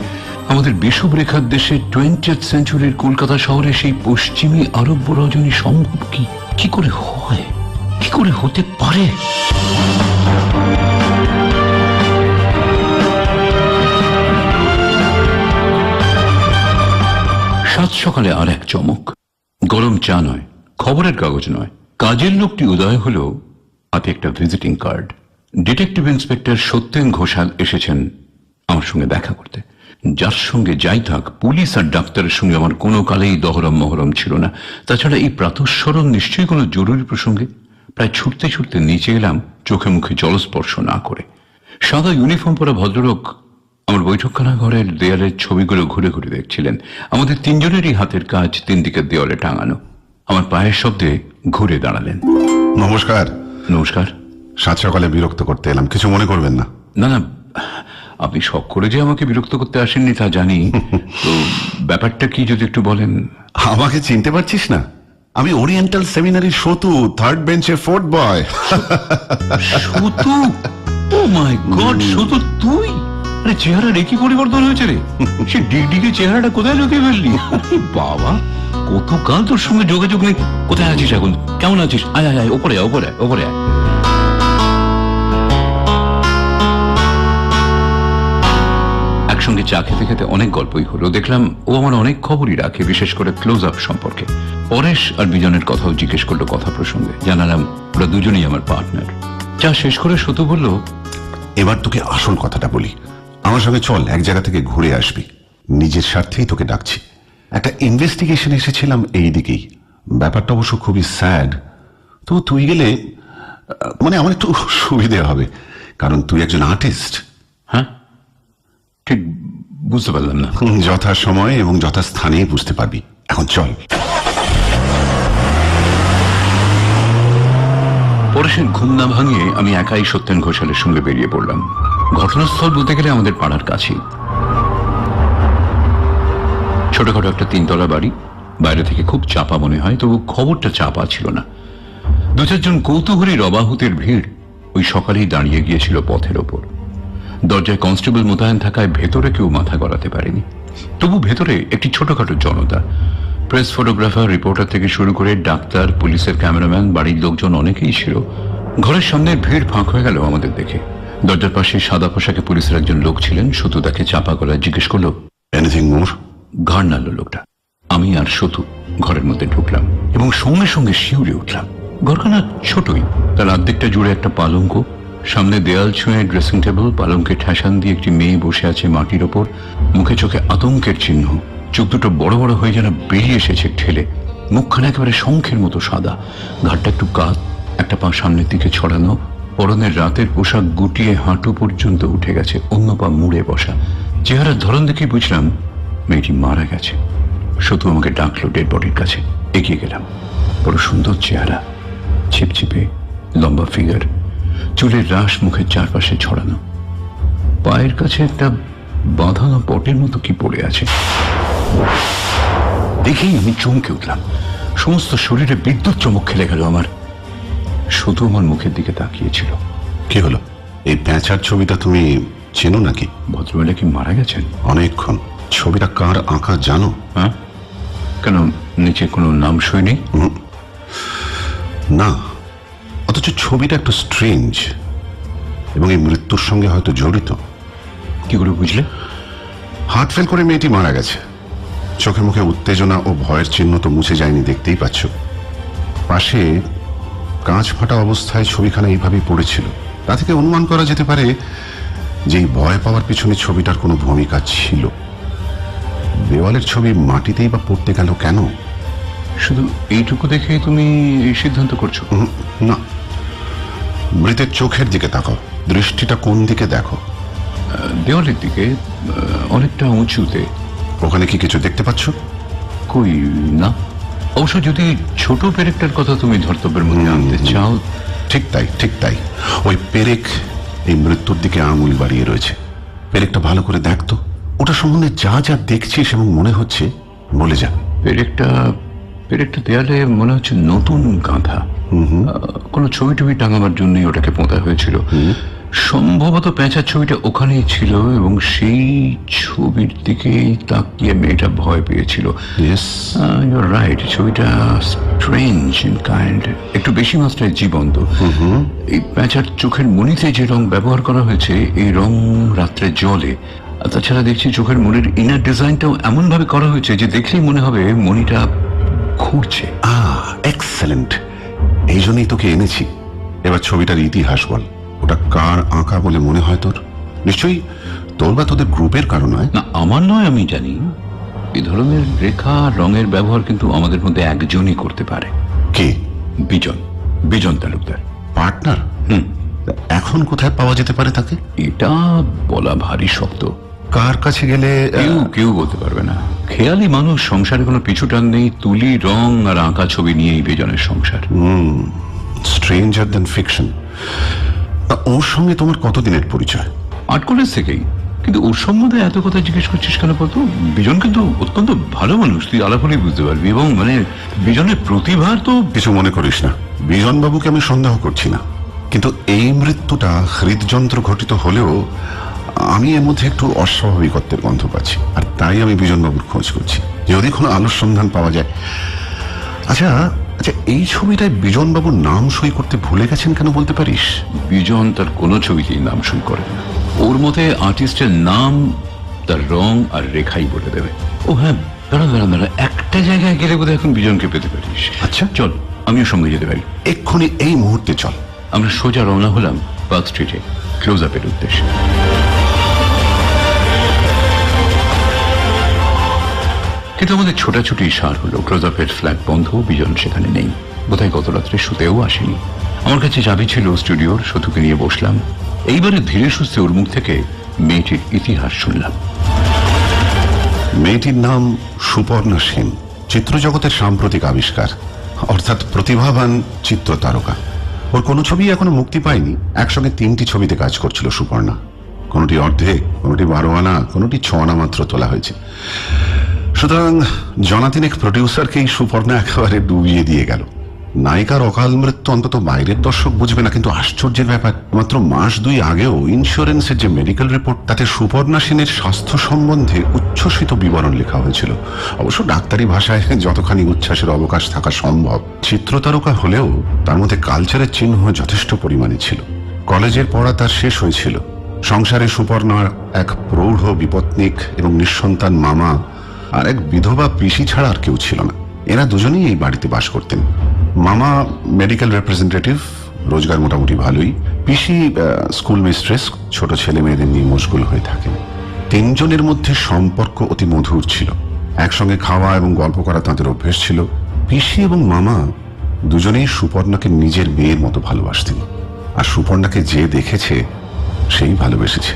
আমাদের বিষুব রেখার দেশে 20th সেঞ্চুরির কলকাতা শহরে সেই পশ্চিমী আরব্য রজনী সম্ভব? কি করে হয়, কি করে হতে পারে? সাত সকালে আর এক চমক। গরম চা নয়, খবরের কাগজ নয়, কাজের লোকটি উদয় হলো, হাতে একটা visiting card. Detective inspector Satyen Ghoshal এসেছেন আমার সঙ্গে দেখা করতে। যার সঙ্গে যাই থাক, পুলিশ আর ডাক্তারের সঙ্গে আমার কোনো কালেই দহরম মহরম ছিল না। তাছাড়া এই প্রাতঃস্মরণ নিশ্চয়ই কোনো জরুরি প্রসঙ্গে। প্রায় ছুটতে ছুটতে নিচে এলাম, চোখে মুখে জলস্পর্শ না করে। সাদা ইউনিফর্ম পরা ভদ্রলোক আমার বৈঠকখানা ঘরের দেয়ালের ছবিগুলো ঘুরে ঘুরে দেখছিলেন। আমাদের তিনজনেরই হাতের কাজ 3 দিকের দেওয়ালে টাঙানো। আমার পায়ের শব্দে ঘুরে দাঁড়ালেন। নমস্কার। নমস্কার। সাত সকালে বিরক্ত করতে এলাম, কিছু মনে করবেন না। না না, আপনি শখ করে যে আমাকে বিরক্ত করতে আসেননি তা জানি। তো ব্যাপারটা কি যদি একটু বলেন। আমাকে চিনতে পারছিস না? আমি ওরিয়েন্টাল সেমিনারি সতু, 3rd বেঞ্চে 4th বয়। সতু? ও মাই গড, সতু তুই? আরে চেহারা রেখি পরিবর্তন হয়েছে রে। সে ডিগডিগে চেহারাটা কোথায় লুকিয়ে ফেললি? বাবা, কতকাল তোর সঙ্গে যোগাযোগ নেই। কোথায় আছিস এখন? কেমন আছিস? আয় আয় আয়, ওপরে ওপরে ওপরে আয়। একসঙ্গে চা খেতে খেতে অনেক গল্পই হলো। দেখলাম ও আমার অনেক খবরই রাখে, বিশেষ করে ক্লোজ আপ সম্পর্কে। পরেশ আর বিজনের কথাও জিজ্ঞেস করলো কথা প্রসঙ্গে। জানালাম ওরা দুজনেই আমার পার্টনার। চা শেষ করে সতু বলল, এবার তোকে আসল কথাটা বলি। আমার সঙ্গে চল, এক জায়গা থেকে ঘুরে আসবি। নিজের স্বার্থেই তোকে ডাকছি। একটা ইনভেস্টিগেশন এসেছিলাম এই দিকেই। ব্যাপারটা অবশ্য খুবই স্যাড। তো তুই গেলে মানে আমার একটু সুবিধে হবে, কারণ তুই একজন আর্টিস্ট। হ্যাঁ, ঠিক বুঝতে পারলাম না। যথা সময়ে এবং যথাস্থানে বুঝতে পারবি। এখন চল। পরেশের ঘুম না ভাঙিয়ে আমি একাই সত্যেন ঘোষালের সঙ্গে বেরিয়ে পড়লাম। ঘটনাস্থল বলতে গেলে আমাদের পাড়ার কাছেই। ছোটখাটো একটা 3 তলা বাড়ি। বাইরে থেকে খুব চাপা মনে হয়, তবু খবরটা চাপা ছিল না। 2-4 জন কৌতূহলী রবাহুতের ভিড় ওই সকালেই দাঁড়িয়ে গিয়েছিল পথের ওপর। দরজায় কনস্টেবল মোতায়েন থাকায় ভেতরে কেউ মাথা গড়াতে পারেনি। তবু ভেতরে একটি ছোটখাটো জনতা। প্রেস ফটোগ্রাফার, রিপোর্টার থেকে শুরু করে ডাক্তার, পুলিশের ক্যামেরাম্যান, বাড়ির লোকজন অনেকেই ছিল। ঘরের সামনের ভিড় ফাঁক হয়ে গেল আমাদের দেখে। দরজার পাশে সাদা পোশাকে পুলিশের একজন লোক ছিলেন। সতু তাকে চাপা গলায় জিজ্ঞেস করলো, এনিথিং মোর? ঘাড় নাড়ল লোকটা। আমি আর সতু ঘরের মধ্যে ঢুকলাম এবং সঙ্গে সঙ্গে শিউরে উঠলাম। ঘরখানা ছোটই, তার অর্ধেকটা জুড়ে একটা পালঙ্ক, সামনে দেয়াল ছুঁয়ে ড্রেসিং টেবিল, পালঙ্কে ঠেসান দিয়ে একটি মেয়ে বসে আছে মাটির ওপর, মুখে চোখে আতঙ্কের চিহ্ন, চোখ দুটো বড় বড় হয়ে যেন বেরিয়ে এসেছে ঠেলে, মুখখানা একেবারে শঙ্খের মতো সাদা, ঘাটটা একটু কাত, একটা পা সামনের দিকে ছড়ানো, পরনের রাতের পোশাক গুটিয়ে হাঁটু পর্যন্ত উঠে গেছে, অন্য পা মুড়ে বসা। চেহারার ধরন দেখে বুঝলাম মেয়েটি মারা গেছে। সতু আমাকে ডাকলো ডেড বডির কাছে। এগিয়ে গেলাম। বড় সুন্দর চেহারা, ছিপছিপে লম্বা ফিগার, চুলের রাশ মুখের চারপাশে ছড়ানো, পায়ের কাছে একটা বাঁধানো পটের মতো কি পড়ে আছে। দেখেই আমি চমকে উঠলাম, সমস্ত শরীরে বিদ্যুৎ চমক খেলে গেল আমার। শুধু আমার মুখের দিকে তাকিয়েছিল। কি হলো? এই প্যাঁচার ছবিটা তুমি চেনো নাকি? ভদ্রমহিলা কি মারা গেছেন? অনেকক্ষণ। ছবিটা কার আঁকা জানো? হ্যাঁ, কেন নিচে কোনো নাম সই নেই? না, অথচ ছবিটা একটু স্ট্রেঞ্জ এবং এই মৃত্যুর সঙ্গে হয়তো জড়িত। কি করে বুঝলে? হার্ট ফেল করে মেয়েটি মারা গেছে। চোখে মুখে উত্তেজনা ও ভয়ের চিহ্ন তো মুছে যায়নি, দেখতেই পাচ্ছ। পাশে কাঁচ ফাটা অবস্থায় ছবিখানা এইভাবেই পড়েছিল। তা থেকে অনুমান করা যেতে পারে যে এই ভয় পাওয়ার পিছনে ছবিটার কোনো ভূমিকা ছিল। দেওয়ালের ছবি মাটিতেই বা পড়তে গেল কেন? শুধু এইটুকু দেখে তুমি এই সিদ্ধান্ত করছো? না, মৃতের চোখের দিকে তাকাও, দৃষ্টিটা কোন দিকে দেখো। দেওয়ালের দিকে, অনেকটা উঁচুতে। ওখানে কি কিছু দেখতে পাচ্ছ? কই না। অবশ্য যদি ছোট পেরেকটার কথা তুমি ধর্তব্যের মধ্যে আনতে চাও। ঠিক তাই, ঠিক তাই। ওই পেরেক এই মৃত্যুর দিকে আঙুল বাড়িয়ে রয়েছে। পেরেকটা ভালো করে দেখতো, ওটা সম্বন্ধে যা যা দেখছিস এবং মনে হচ্ছে বলে যা। পেরেকটা দেয়ালে মনে হচ্ছে নতুন গাঁথা। কোনো ছবি টবি টাঙাবার জন্যই ওটাকে পোঁতা হয়েছিল। সম্ভবত প্যাঁচার ছবিটা ওখানেই ছিল এবং সেই ছবির দিকেই তাকিয়ে মেয়েটা ভয় পেয়েছিল। ইউর রাইট, ছবিটা স্ট্রেঞ্জ ইন কাইন্ড, একটু বেশি মাত্রায় জীবন্ত। এই প্যাঁচার চোখের মণিতে যে রং ব্যবহার করা হয়েছে, এই রং রাত্রে জলে। আর তাছাড়া দেখছি চোখের মণির ইনার ডিজাইনটাও এমন ভাবে করা হয়েছে যে দেখলেই মনে হবে মণিটা ঘুরছে। এক্সেলেন্ট, এই জন্যই তোকে এনেছি। এবার ছবিটার ইতিহাস বল। ওটা কার আঁকা বলে মনে হয় তোর? নিশ্চয়ই তোর বা তোদের গ্রুপের কারো নয়। না, আমার নয়, আমি জানি। এই ধরনের রেখা রঙের ব্যবহার কিন্তু আমাদের মধ্যে একজনই করতে পারে। কে? বিজন তালুকদার। পার্টনার? এখন কোথায় পাওয়া যেতে পারে তাকে? এটা বলা ভারী শক্ত। কার কাছে গেলে? কেউ বলতে পারবে না। খেয়ালি মানুষ, সংসারে কোনো পিছু টান নেই। তুলি, রং আর আঁকা ছবি নিয়েই বিজনের সংসার। Stranger than fiction. ওর সঙ্গে তোমার কতদিনের পরিচয়? 8 কলেজ থেকেই। কিন্তু ওর সম্বন্ধে এত কথা জিজ্ঞেস করছিস কেন বলতো? বিজন কিন্তু অত্যন্ত ভালো মানুষ, তুই আলাপ হলেই বুঝতে পারবি। এবং মানে বিজনের প্রতিভার তো কিছু মনে করিস না, বিজন বাবুকে আমি সন্দেহ করছি না। কিন্তু এই মৃত্যুটা হৃদযন্ত্র ঘটিত হলেও আমি এর মধ্যে একটু অস্বাভাবিকত্বের গন্ধ পাচ্ছি। আর তাই আমি বিজন বাবুর খোঁজ করছি, যদি কোনো আলোর সন্ধান পাওয়া যায়। আচ্ছা, এই ছবিটায় বিজন বাবুর নাম সই করতে ভুলে গেছেন কেন বলতে পারিস? বিজন তার কোনো ছবিতেই নাম সই করে না। ওর মতে আর্টিস্টের নাম তার রং আর রেখাই বলে দেবে। ও হ্যাঁ, দাঁড়া, একটা জায়গায় গেলে বোধহয় এখন বিজনকে পেতে পারিস। আচ্ছা চল, আমিও সঙ্গে যেতে পারি। এক্ষুনি, এই মুহূর্তে চল। আমরা সোজা রওনা হলাম পার্ক স্ট্রিটে, ক্লোজ আপের উদ্দেশ্যে। কিন্তু আমাদের ছোটাছুটি সার হলো। ক্লোজ আপের ফ্ল্যাট বন্ধ, বিজন সেখানে নেই। বোধহয় গত রাত্রে শুতেও আসেনি। আমার কাছে চাবি ছিল স্টুডিওর। সতুকে নিয়ে বসলাম। এইবারে ধীরে সুস্থে ওর মুখ থেকে মেয়েটির ইতিহাস শুনলাম। মেয়েটির নাম সুপর্ণা সেন, চিত্রজগতের সাম্প্রতিক আবিষ্কার, অর্থাৎ প্রতিভাবান চিত্র তারকা। ওর কোনো ছবি এখনো মুক্তি পায়নি। একসঙ্গে 3টি ছবিতে কাজ করছিল সুপর্ণা। কোনোটি অর্ধেক, কোনোটি 12 আনা, কোনোটি 6 আনা মাত্র তোলা হয়েছে। সুতরাং জনাতিনেক প্রডিউসারকেই সুপর্ণা একেবারে ডুবিয়ে দিয়ে গেল। নায়িকার অকাল মৃত্যু অন্তত বাইরের দর্শক বুঝবে না, কিন্তু আশ্চর্যের ব্যাপার, মাত্র মাস 2 আগেও ইন্স্যুরেন্সের যে মেডিকেল রিপোর্ট, তাতে সুপর্ণা সেনের স্বাস্থ্য সম্বন্ধে উচ্ছ্বসিত বিবরণ লেখা হয়েছিল। অবশ্য ডাক্তারি ভাষায় যতখানি উচ্ছ্বাসের অবকাশ থাকা সম্ভব। চিত্রতারকা হলেও তার মধ্যে কালচারের চিহ্ন যথেষ্ট পরিমাণে ছিল। কলেজের পড়া তার শেষ হয়েছিল, সংসারে সুপর্ণার এক প্রৌঢ় বিপত্নিক এবং নিঃসন্তান মামা আর এক বিধবা পিসি ছাড়া আর কেউ ছিল না। এরা দুজনেই এই বাড়িতে বাস করতেন। মামা মেডিকেল রিপ্রেজেন্টেটিভ, রোজগার মোটামুটি ভালোই। পিসি স্কুল মিস্ট্রেস, ছোট ছেলে মেয়েদের নিয়ে মশগুল হয়ে থাকেন। তিনজনের মধ্যে সম্পর্ক অতি মধুর ছিল। একসঙ্গে খাওয়া এবং গল্প করা তাদের অভ্যেস ছিল। পিসি এবং মামা দুজনেই সুপর্ণাকে নিজের মেয়ের মতো ভালোবাসতেন, আর সুপর্ণাকে যে দেখেছে সেই ভালোবেসেছে।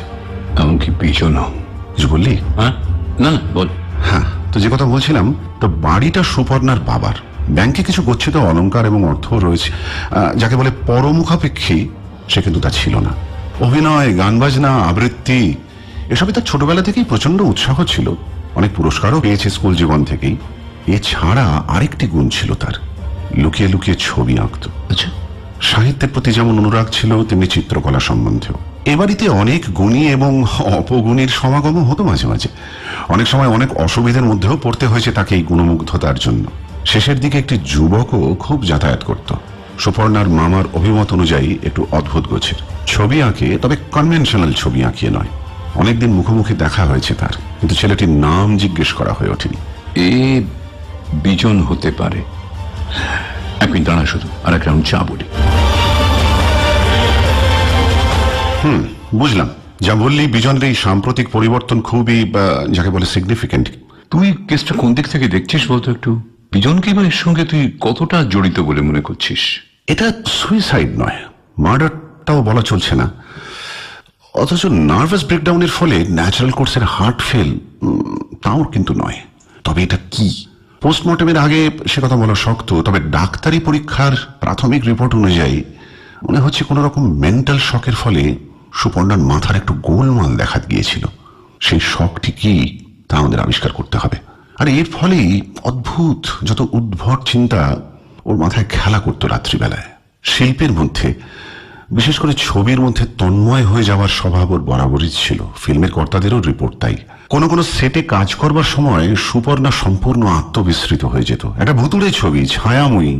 এমনকি বিজনও। কিছু বললি? হ্যাঁ, না না, বল। হ্যাঁ, তো যে কথা বলছিলাম, তো বাড়িটা সুপর্ণার বাবার। ব্যাংকে কিছু গচ্ছিত অলংকার এবং অর্থ রয়েছে, যাকে বলে পরমুখাপেক্ষী, সে কিন্তু তা ছিল না। অভিনয়, গান বাজনা, আবৃত্তি এসবই তার ছোটবেলা থেকেই প্রচন্ড উৎসাহ ছিল। অনেক পুরস্কারও পেয়েছে স্কুল জীবন থেকেই। এছাড়া আরেকটি গুণ ছিল তার, লুকিয়ে লুকিয়ে ছবি আঁকত। আচ্ছা, সাহিত্যের প্রতি যেমন অনুরাগ ছিল, তেমনি চিত্রকলা সম্বন্ধেও। এ বাড়িতে অনেক গুণী এবং অপগুণীর সমাগম হতো মাঝে মাঝে। অনেক সময় অনেক অসুবিধার মধ্যেও পড়তে হয়েছে তাকে এই গুণমুগ্ধতার জন্য। শেষের দিকে একটি যুবকও খুব যাতায়াত করত। সুপর্ণার মামার অভিমত অনুযায়ী একটু অদ্ভুত গোছের, ছবি আঁকে, তবে কনভেনশনাল ছবি আঁকিয়ে নয়। অনেকদিন মুখোমুখি দেখা হয়েছে তার, কিন্তু ছেলেটির নাম জিজ্ঞেস করা হয়ে ওঠেনি। এ বিজন হতে পারে। এক মিনিট দাঁড়া, শুধু আর এক রাউন্ড চা বলি। বুঝলাম, যা বললি বিজনের এই সাম্প্রতিক পরিবর্তন খুবই যাকে বলে সিগনিফিকেন্ট। তুই কেসটা কোন দিক থেকে দেখছিস বলতো একটু? বিজনকে বা এর সঙ্গে তুই কতটা জড়িত বলে মনে করছিস? এটা সুইসাইড নয়, মার্ডারটাও বলা চলছে না, অথচ নার্ভাস ব্রেকডাউনের ফলে ন্যাচারাল কোর্সের হার্ট ফেল, তাও কিন্তু নয়। তবে এটা কি, পোস্টমর্টমের আগে সে কথা বলা শক্ত, তবে ডাক্তারি পরীক্ষার প্রাথমিক রিপোর্ট অনুযায়ী মনে হচ্ছে কোন রকম মেন্টাল শকের ফলে সুপর্ণার মাথার একটু গোলমাল দেখা গিয়েছিল। সেই শকটি কি তা আমাদের আবিষ্কার করতে হবে। আর এর ফলেই অদ্ভুত যত উদ্ভট চিন্তা ওর মাথায় খেলা করতো রাত্রিবেলায়। শিল্পের মধ্যে, বিশেষ করে ছবির মধ্যে তন্ময় হয়ে যাওয়ার স্বভাব ওর বরাবরই ছিল। ফিল্মের কর্তাদেরও রিপোর্ট তাই। কোনো কোনো সেটে কাজ করবার সময় সুপর্ণা সম্পূর্ণ আত্মবিস্মৃত হয়ে যেত। একটা ভুতুড়ে ছবি, ছায়াময়ী,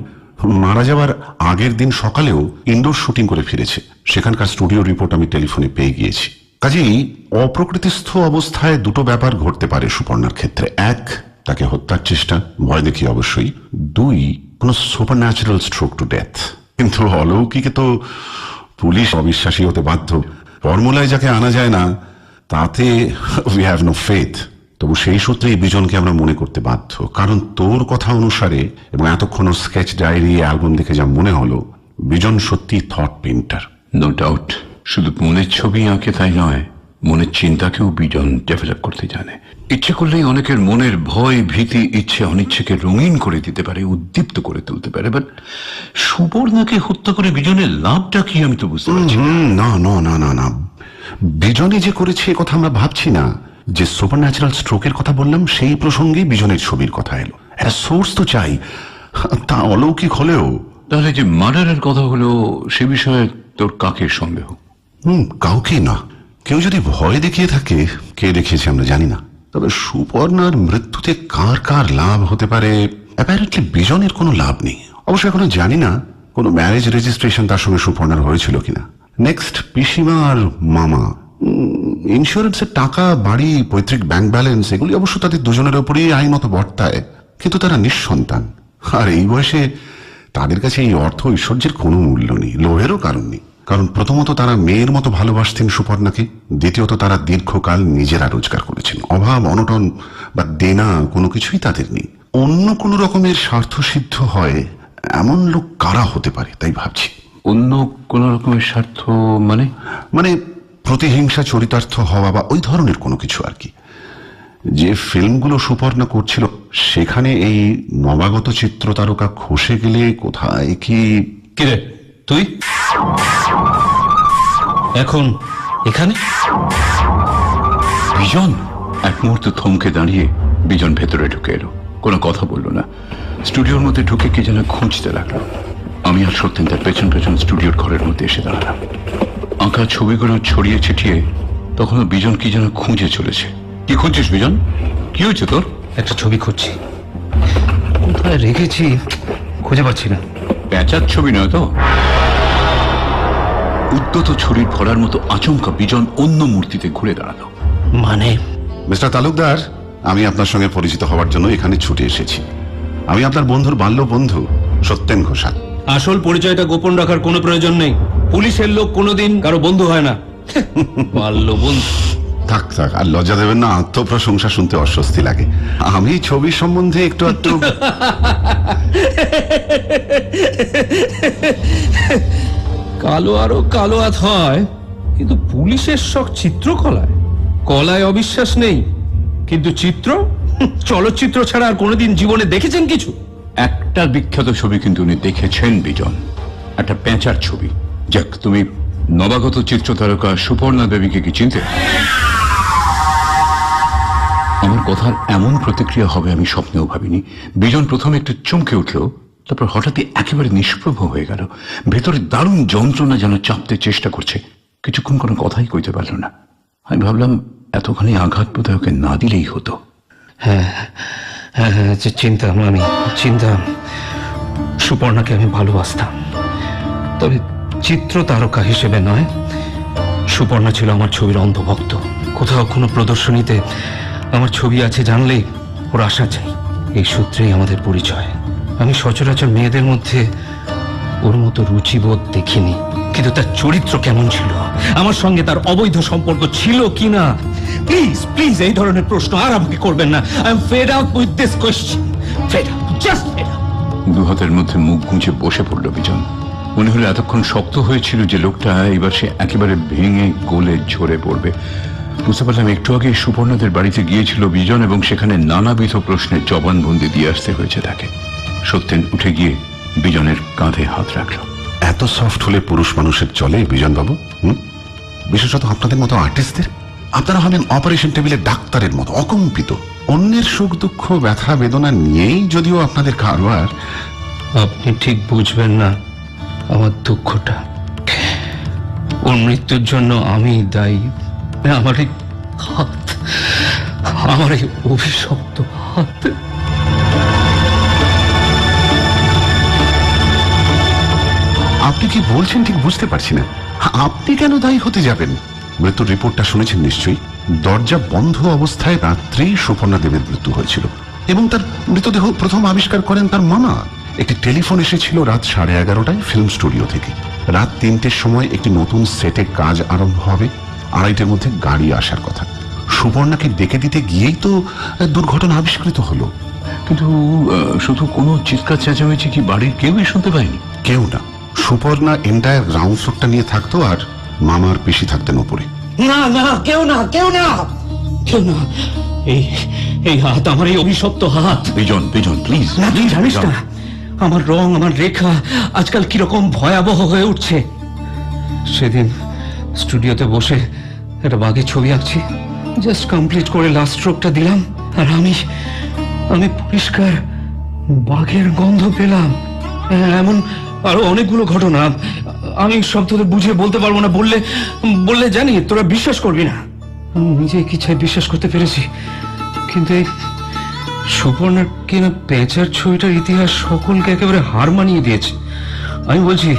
মারা যাওয়ার আগের দিন সকালেও ইনডোর শুটিং করে ফিরেছে। সেখানকার স্টুডিও রিপোর্ট আমি টেলিফোনে পেয়ে গিয়েছি। কাজেই অপ্রকৃতিস্থ অবস্থায় দুটো ব্যাপার ঘটতে পারে সুপর্ণার ক্ষেত্রে। এক, তাকে হত্যার চেষ্টা, ভয় দেখিয়ে অবশ্যই। দুই, কোন super natural stroke to death. কিন্তু অলৌকিকে তো পুলিশ অবিশ্বাসী হতে বাধ্য। ফর্মুলায় যাকে আনা যায় না, তাতে উই হ্যাভ নো ফেথ। তবু সেই সূত্রেই বিজনকে আমরা মনে করতে বাধ্য। কারণ তোর কথা অনুসারে এবং এতক্ষণ স্কেচ ডায়েরি, অ্যালবাম দেখে যা মনে হলো, বিজন সত্যি থট পেইন্টার। No doubt. শুধু মনের ছবি আঁকে তাই নয়, মনের চিন্তাকেও বিজন ডেভেলপ করতে জানে। ইচ্ছে করলেই অনেকের মনের ভয়, ভীতি, ইচ্ছে অনিচ্ছেকে রঙিন করে দিতে পারে, উদ্দীপ্ত করে তুলতে পারে। বাট সুবর্ণাকে হত্যা করে বিজনের লাভটা কি, আমি তো বুঝতে পারছি না। না না না না না, বিজনে যে করেছে কথা আমরা ভাবছি না। যে সুপার ন্যাচারাল স্ট্রোকের কথা বললাম, সেই প্রসঙ্গে বিজনের ছবির কথা এলো। একটা সোর্স তো চাই, তা অলৌকিক হলেও। তাহলে যে মার্ডারের কথা হলো, সে বিষয়ে তোর কাকে সন্দেহ? কাউকে না। কেউ যদি ভয় দেখিয়ে থাকে, কে দেখিয়েছে আমরা জানি না। তবে সুপর্ণার মৃত্যুতে কার কার লাভ হতে পারে, অ্যাপারেন্টলি বিজনের কোনো লাভ নেই। অবশ্য এখনো জানি না কোনো ম্যারেজ রেজিস্ট্রেশন তার সঙ্গে সুপর্ণার হয়েছিল কিনা। নেক্সট, পিসিমা আর মামা। ইন্স্যুরেন্সের টাকা, বাড়ি, পৈতৃক ব্যাংক ব্যালেন্স, এগুলি অবশ্য তাদের দুজনের ওপরেই আইনত বর্তায়, কিন্তু তারা নিঃসন্তান। আর এই বয়সে তাদের কাছে এই অর্থ ঐশ্বর্যের কোনো মূল্য নেই, লোভেরও কারণ নেই। কারণ প্রথমত তারা মেয়ের মতো ভালোবাসতেন সুপর্ণাকে, দ্বিতীয়ত তারা দীর্ঘকাল নিজেরা রোজগার করেছেন। অভাব, অনটন বা দেনা কোনো কিছুই তাদের নেই। অন্য কোনো রকমের স্বার্থ সিদ্ধ হয় এমন লোক কারা হতে পারে তাই ভাবছি। অন্য কোন রকমের স্বার্থ মানে? মানে প্রতিহিংসা, চরিতার্থ হওয়া বা ওই ধরনের কোনো কিছু আর কি। যে ফিল্মগুলো সুপর্ণা করছিল, সেখানে এই নবাগত চিত্র তারকা খসে গেলে কোথায় কি। কিরে তুই এখন এখানে? বিজন এক মুহূর্তে থমকে দাঁড়িয়ে বিজন ভেতরে ঢুকে এলো। কোনো কথা বললো না। স্টুডিওর মধ্যে ঢুকে কে যেন খুঁজতে লাগলো। আমি আর সত্যেন তার পেছন পেছন স্টুডিওর ঘরের মধ্যে এসে দাঁড়ালাম। আঁকা ছবিগুলো ছড়িয়ে ছিটিয়ে তখনও বিজন কি যেন খুঁজে চলেছে। কি খুঁজছিস বিজন? কি হয়েছে তোর? একটা ছবি খুঁজছি, কোথায় রেখেছি খুঁজে পাচ্ছি না। প্যাঁচার ছবি নয় তো? উদ্যত ছুরির ফলার মতো আচমকা বিজন অন্য মূর্তিতে ঘুরে দাঁড়ালো। মানে মিস্টার তালুকদার, আমি আপনার সঙ্গে পরিচিত হওয়ার জন্য এখানে ছুটে এসেছি। আমি আপনার বন্ধুর বাল্য বন্ধু সত্যেন ঘোষাল। আসল পরিচয়টা গোপন রাখার কোনো প্রয়োজন নেই। পুলিশের লোক কোনোদিন কারো বন্ধু হয় না। বাল্য বন্ধু? থাক থাক, আর লজ্জা দেবেন না, আত্মপ্রশংসা শুনতে অস্বস্তি লাগে। আমি ছবির সম্বন্ধে একটু একটু কালো আরো কালো হাত হয়, কিন্তু পুলিশের শখ চিত্রকলায়। কলায় অবিশ্বাস নেই, কিন্তু চিত্র, চলচ্চিত্র ছাড়া আর কোনোদিন জীবনে দেখেছেন কিছু? একটা বিখ্যাত ছবি কিন্তু উনি দেখেছেন বিজন, একটা পেঁচার ছবি। যাক, তুমি নবাগত চিত্র তারকা সুপর্ণা দেবীকে কি চিনতে? আমার কথার এমন প্রতিক্রিয়া হবে আমি স্বপ্নেও ভাবিনি। বিজন প্রথমে একটু চমকে উঠল, তারপর হঠাৎই একেবারে নিষ্প্রভ হয়ে গেল। ভেতরে দারুণ যন্ত্রণা যেন চাপতে চেষ্টা করছে। কিছুক্ষণ কোনো কথাই কইতে পারল না। আমি ভাবলাম এতখানি আঘাত বোধহয় ওকে না দিলেই হতো। হ্যাঁ হ্যাঁ হ্যাঁ, চিনতাম, আমি চিনতাম। সুপর্ণাকে আমি ভালোবাসতাম, তবে চিত্র তারকা হিসেবে নয়। সুপর্ণা ছিল আমার ছবির অন্ধভক্ত। কোথাও কোনো প্রদর্শনীতে আমার ছবি আছে জানলেই ওর আসা চাই। এই সূত্রেই আমাদের পরিচয়। আমি সচরাচর মেয়েদের মধ্যে ওর মতো রুচিবোধ দেখিনি, কিন্তু তার চরিত্র কেমন ছিল, আমার সঙ্গে তার অবৈধ সম্পর্ক ছিল কিনা, প্লিজ প্লিজ এই ধরনের প্রশ্ন আর আমাকে করবেন না। I am fed up with this question. Fed up, just fed up. দু হাতের মধ্যে মুখ গুঁজে বসে পড়ল বিজন। মনে হলো এতক্ষণ শক্ত হয়েছিল যে লোকটা, এবার সে একেবারে ভেঙে গলে ঝরে পড়বে। বুঝতে পারলাম একটু আগে সুপর্ণাদের বাড়িতে গিয়েছিল বিজন, এবং সেখানে নানাবিধ প্রশ্নের জবানবন্দি দিয়ে আসতে হয়েছে তাকে। সত্যেন উঠে গিয়ে বিজনের কাঁধে হাত রাখল। এত সফট হলে পুরুষ মানুষের চলে বিজন বাবু? বিশেষত আপনাদের মতো আর্টিস্টদের। আপনারা হলেন অপারেশন টেবিলে ডাক্তারের মতো অকম্পিত। অন্যের সুখ দুঃখ ব্যথা বেদনা নিয়েই যদিও আপনাদের কারবার। আপনি ঠিক বুঝবেন না আমার দুঃখটা। ওর মৃত্যুর জন্য আমি দায়ী। আমার এই হাত, আমার এই অভিশপ্ত হাত। আপনি কি বলছেন ঠিক বুঝতে পারছি না। আপনি কেন দায়ী হতে যাবেন? মৃত্যুর রিপোর্টটা শুনেছেন নিশ্চয়ই। দরজা বন্ধ অবস্থায় রাত্রেই সুপর্ণা দেবীর মৃত্যু হয়েছিল, এবং তার মৃতদেহ প্রথম আবিষ্কার করেন তার মামা। একটি টেলিফোন এসেছিল রাত 11:30টায় ফিল্ম স্টুডিও থেকে। রাত 3টের সময় একটি নতুন সেটে কাজ আরম্ভ হবে, 2:30টার মধ্যে গাড়ি আসার কথা। সুপর্ণাকে ডেকে দিতে গিয়েই তো দুর্ঘটনা আবিষ্কৃত হলো। কিন্তু শুধু কোনো চিৎকার চেঁচামেচি কি বাড়ির কেউই শুনতে পায়নি? কেউ না। সুপর্ণা এন্টায়ার গ্রাউন্ড ফ্লোরটা নিয়ে থাকতো, আর মামার পিসি থাকতেন উপরে। না না, কেউ না, কেউ না, কেউ না। এই এই হাত, আমার এই অভিশপ্ত হাত। বিজন, বিজন প্লিজ। না, তুই জানিস না আমার রং, আমার রেখা আজকাল কিরকম ভয়াবহ হয়ে উঠছে। সেদিন স্টুডিওতে বসে একটা বাঘের ছবি আঁকছি, জাস্ট কমপ্লিট করে লাস্ট স্ট্রোকটা দিলাম, আর আমি পরিষ্কার বাঘের গন্ধ পেলাম। এমন আরো অনেকগুলো ঘটনা আমি সব তোদের বুঝিয়ে বলতে পারবো না। বললে জানি তোরা বিশ্বাস করবি না। আমি নিজে কি চাই বিশ্বাস করতে পেরেছি, কিন্তু এই সুপর্ণার কিনা পেঁচার ছবিটার ইতিহাস সকলকে একেবারে হার মানিয়ে দিয়েছে। আমি বলছি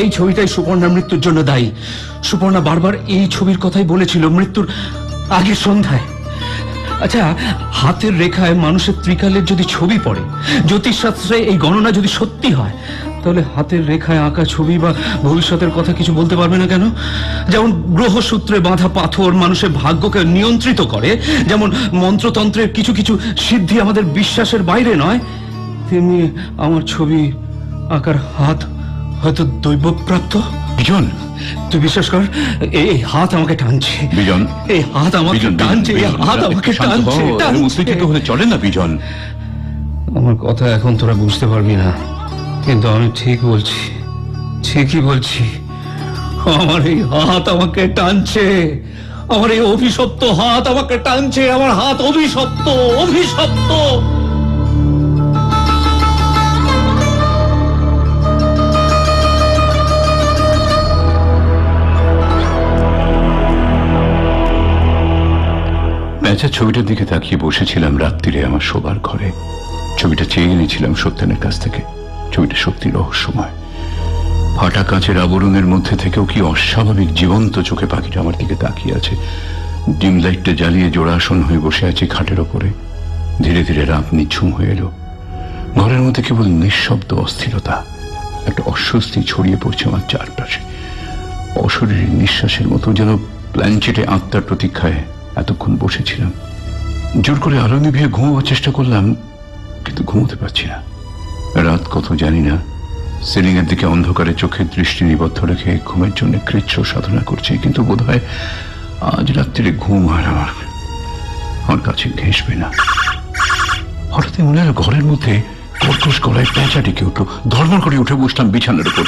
এই ছবিটাই সুপর্ণার মৃত্যুর জন্য দায়ী। সুপর্ণা বারবার এই ছবির কথাই বলেছিল মৃত্যুর আগের সন্ধ্যায়। আচ্ছা, হাতের রেখায় মানুষের ত্রিকালের যদি ছবি পড়ে, জ্যোতিষশাস্ত্রে এই গণনা যদি সত্যি হয়, তাহলে হাতের রেখায় আঁকা ছবি বা ভবিষ্যতের কথা কিছু বলতে পারবে না কেন? যেমন গ্রহসূত্রে বাঁধা পাথর মানুষের ভাগ্যকে নিয়ন্ত্রিত করে, যেমন মন্ত্রতন্ত্রের কিছু কিছু সিদ্ধি আমাদের বিশ্বাসের বাইরে নয়, তেমনি আমার ছবি আঁকার হাত হয়তো দৈবপ্রাপ্ত। বিজন, তুই বিশ্বাস কর, এই হাত আমাকে টানছে। বিজন, এই হাত আমাকে টানছে, এই হাত আমাকে টানছে। উত্তেজিত হলে চলে না বিজন। আমার কথা এখন তোরা বুঝতে পারবি না, কিন্তু আমি ঠিক বলছি, ঠিকই বলছি। আমার এই হাত আমাকে টানছে, আমার এই অভিশপ্ত হাত আমাকে টানছে। আমার হাত অভিশপ্ত, অভিশপ্ত। পেঁচার ছবিটার দিকে তাকিয়ে বসেছিলাম রাত্রিরে আমার শোবার ঘরে। ছবিটা চেয়ে এনেছিলাম সত্যেনের কাছ থেকে। ছবিটা সত্যি রহস্যময়। ফাটা কাঁচের আবরণের মধ্যে থেকেও কি অস্বাভাবিক জীবন্ত চোখে পাখিটা আমার দিকে তাকিয়ে আছে। ডিম লাইটটা জ্বালিয়ে জোড়াসন হয়ে বসে আছি খাটের ওপরে। ধীরে ধীরে রাত নিঝুম হয়ে এলো। ঘরের মধ্যে কেবল নিঃশব্দ অস্থিরতা, একটা অস্বস্তি ছড়িয়ে পড়ছে আমার চারপাশে। অশরীরী নিঃশ্বাসের মতো যেন প্ল্যানচেটে আত্মার প্রতীক্ষায় এতক্ষণ বসেছিলাম। জোর করে আলো নিভিয়ে ঘুমাবার চেষ্টা করলাম, কিন্তু ঘুমোতে পারছি না। রাত কত জানি না, সিলিং এর দিকে অন্ধকারে চোখের দৃষ্টি নিবদ্ধ রেখে ঘুমের জন্য কৃচ্ছ সাধনা করছি, কিন্তু বোধহয় আজ রাত্রিরে ঘুম আর আমার কাছে ঘেঁষবে না। হঠাৎ মনে হলো ঘরের মধ্যে কর্কশ গলায় পেঁচা ডেকে উঠলো। ধর্মর করে উঠে বসলাম বিছানার উপর।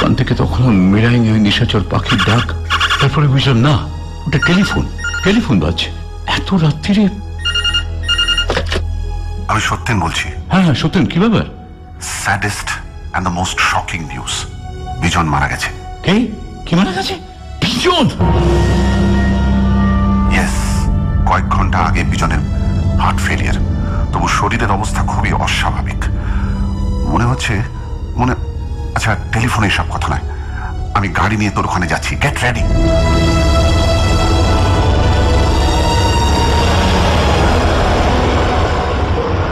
কান থেকে তখন মেরাই ওই নিশাচর পাখির ডাক। তারপরে বুঝলাম না, ওটা টেলিফোন বাজছে। এত রাত্রিরে। আমি সত্যেন বলছি। হ্যাঁ সত্যেন, কি ব্যাপার? Saddest and the most shocking news, Bijon মারা গেছে। কি মারা গেছে? বিজন? ইয়েস, কয়েক ঘন্টা আগে বিজনের হার্ট ফেলিয়ার। তবু শরীরের অবস্থা খুবই অস্বাভাবিক মনে হচ্ছে। আচ্ছা, টেলিফোনে সব কথা নয়, আমি গাড়ি নিয়ে তোর ওখানে যাচ্ছি, গেট রেডি।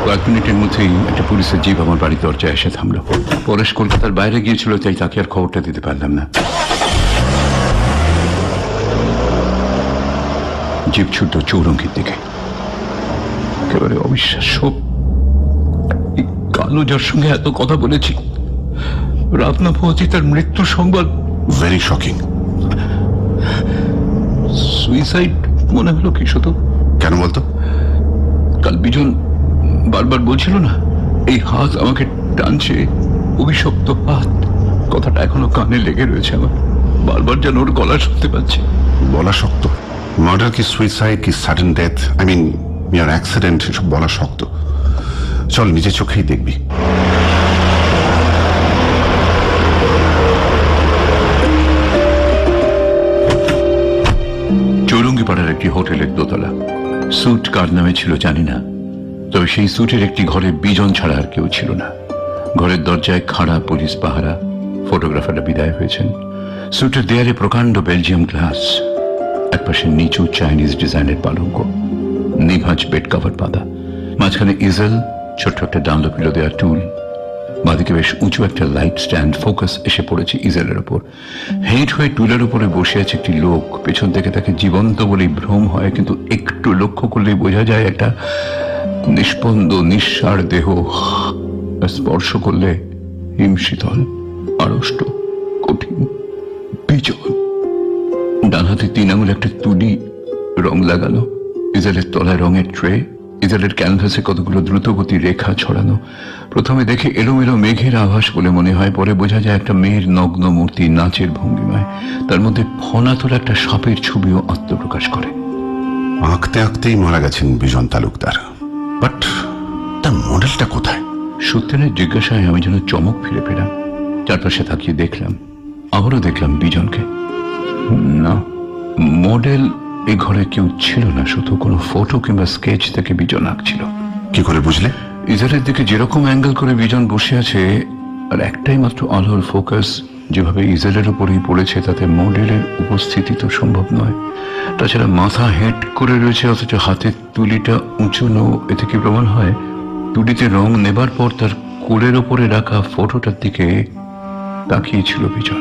কয়েক মিনিটের মধ্যেই একটা পুলিশের জিপ আমার বাড়ির দরজায় এসে থামলো। পরেশ কলকাতার বাইরে গিয়েছিল, তাই তাকে আর খবরটা দিতে পারলাম না। জিপ ছুটল চৌরঙ্গির দিকে। একেবারে অবিশ্বাস্য, এই কালো যার সঙ্গে এত কথা বলেছি, রাত না পৌঁছে তার মৃত্যুর সংবাদ। Very shocking. সুইসাইড মনে হলো কি শুধু? কেন বলতো? কাল বিজন বারবার বলছিল না, এই হাত আমাকে টানছে, অভিশপ্ত হাত। কথাটা এখনো কানে লেগে রয়েছে আমার। বারবার যেন ওর গলা শুনতে পাচ্ছি। বলা শক্ত। মার্ডার কি সুইসাইড কি সাডেন ডেথ, আই মিন মিয়ার অ্যাক্সিডেন্ট, এসব বলা শক্ত। চল নিজের চোখেই দেখবি। চৌরঙ্গি পাড়ার একটি হোটেলের দোতলা। স্যুট কার নামে ছিল জানি না, তবে সেই স্যুটের একটি ঘরে বিজন ছাড়া আর কেউ ছিল না। ঘরের দরজায় খাড়া পুলিশ পাহারা। ফটোগ্রাফাররা বিদায় হয়েছেন। স্যুটের দেয়ালে প্রকাণ্ড বেলজিয়াম গ্লাস, একপাশে নিচু চাইনিজ ডিজাইনের পালঙ্ক, নিভাজ বেড কভার বাঁধা, মাঝখানে ইজেল, ছোট্ট একটা ডানলপিলো দেওয়া টুল। বাঁদিকে বেশ উঁচু একটা লাইট স্ট্যান্ড। ফোকাস এসে পড়েছে ইজেলের ওপর। হেঁট হয়ে টুলের উপরে বসে আছে একটি লোক। পেছন থেকে তাকে জীবন্ত বলেই ভ্রম হয়, কিন্তু একটু লক্ষ্য করলেই বোঝা যায় একটা নিষ্পন্দ নিঃসার দেহ। স্পর্শ করলে হিমশীতল, আড়ষ্ট, কঠিন, বিজন। ডান হাতে 3 আঙুল একটা তুলি, রং লাগানো। ইজেলের তলায় রঙের ট্রে। ইজেলের ক্যানভাসে কতগুলো দ্রুতগতি রেখা ছড়ানো। প্রথমে দেখে এলোমেলো মেঘের আভাস বলে মনে হয়, পরে বোঝা যায় একটা মেয়ের নগ্ন মূর্তি নাচের ভঙ্গিমায়। তার মধ্যে ফনা তোলা একটা সাপের ছবিও আত্মপ্রকাশ করে। আঁকতে আঁকতেই মারা গেছেন বিজন তালুকদার। বাট তার মডেলটা কোথায়? সত্যেনের জিজ্ঞাসায় আমি যেন চমক ফিরে পেলাম। চারপাশে তাকিয়ে দেখলাম, আবারও দেখলাম বিজনকে। না, মডেল এই ঘরে কেউ ছিল না। শুধু কোনো ফটো কিংবা স্কেচ থেকে বিজন আঁকছিল। কি করে বুঝলে? ইজারের দিকে যেরকম অ্যাঙ্গেল করে বিজন বসে আছে, আর একটাই মাত্র আলোর ফোকাস যেভাবে ইজারের উপরেই পড়েছে, তাতে মডেলের উপস্থিতি তো সম্ভব নয়। তাছাড়া মাথা হেঁট করে রয়েছে, অথচ হাতের তুলিটা উঁচুনো। এতে কি প্রমাণ হয়, তুলিতে রং নেবার পর তার কোলের ওপরে রাখা ফটোটার দিকে তাকিয়েছিল বিজন।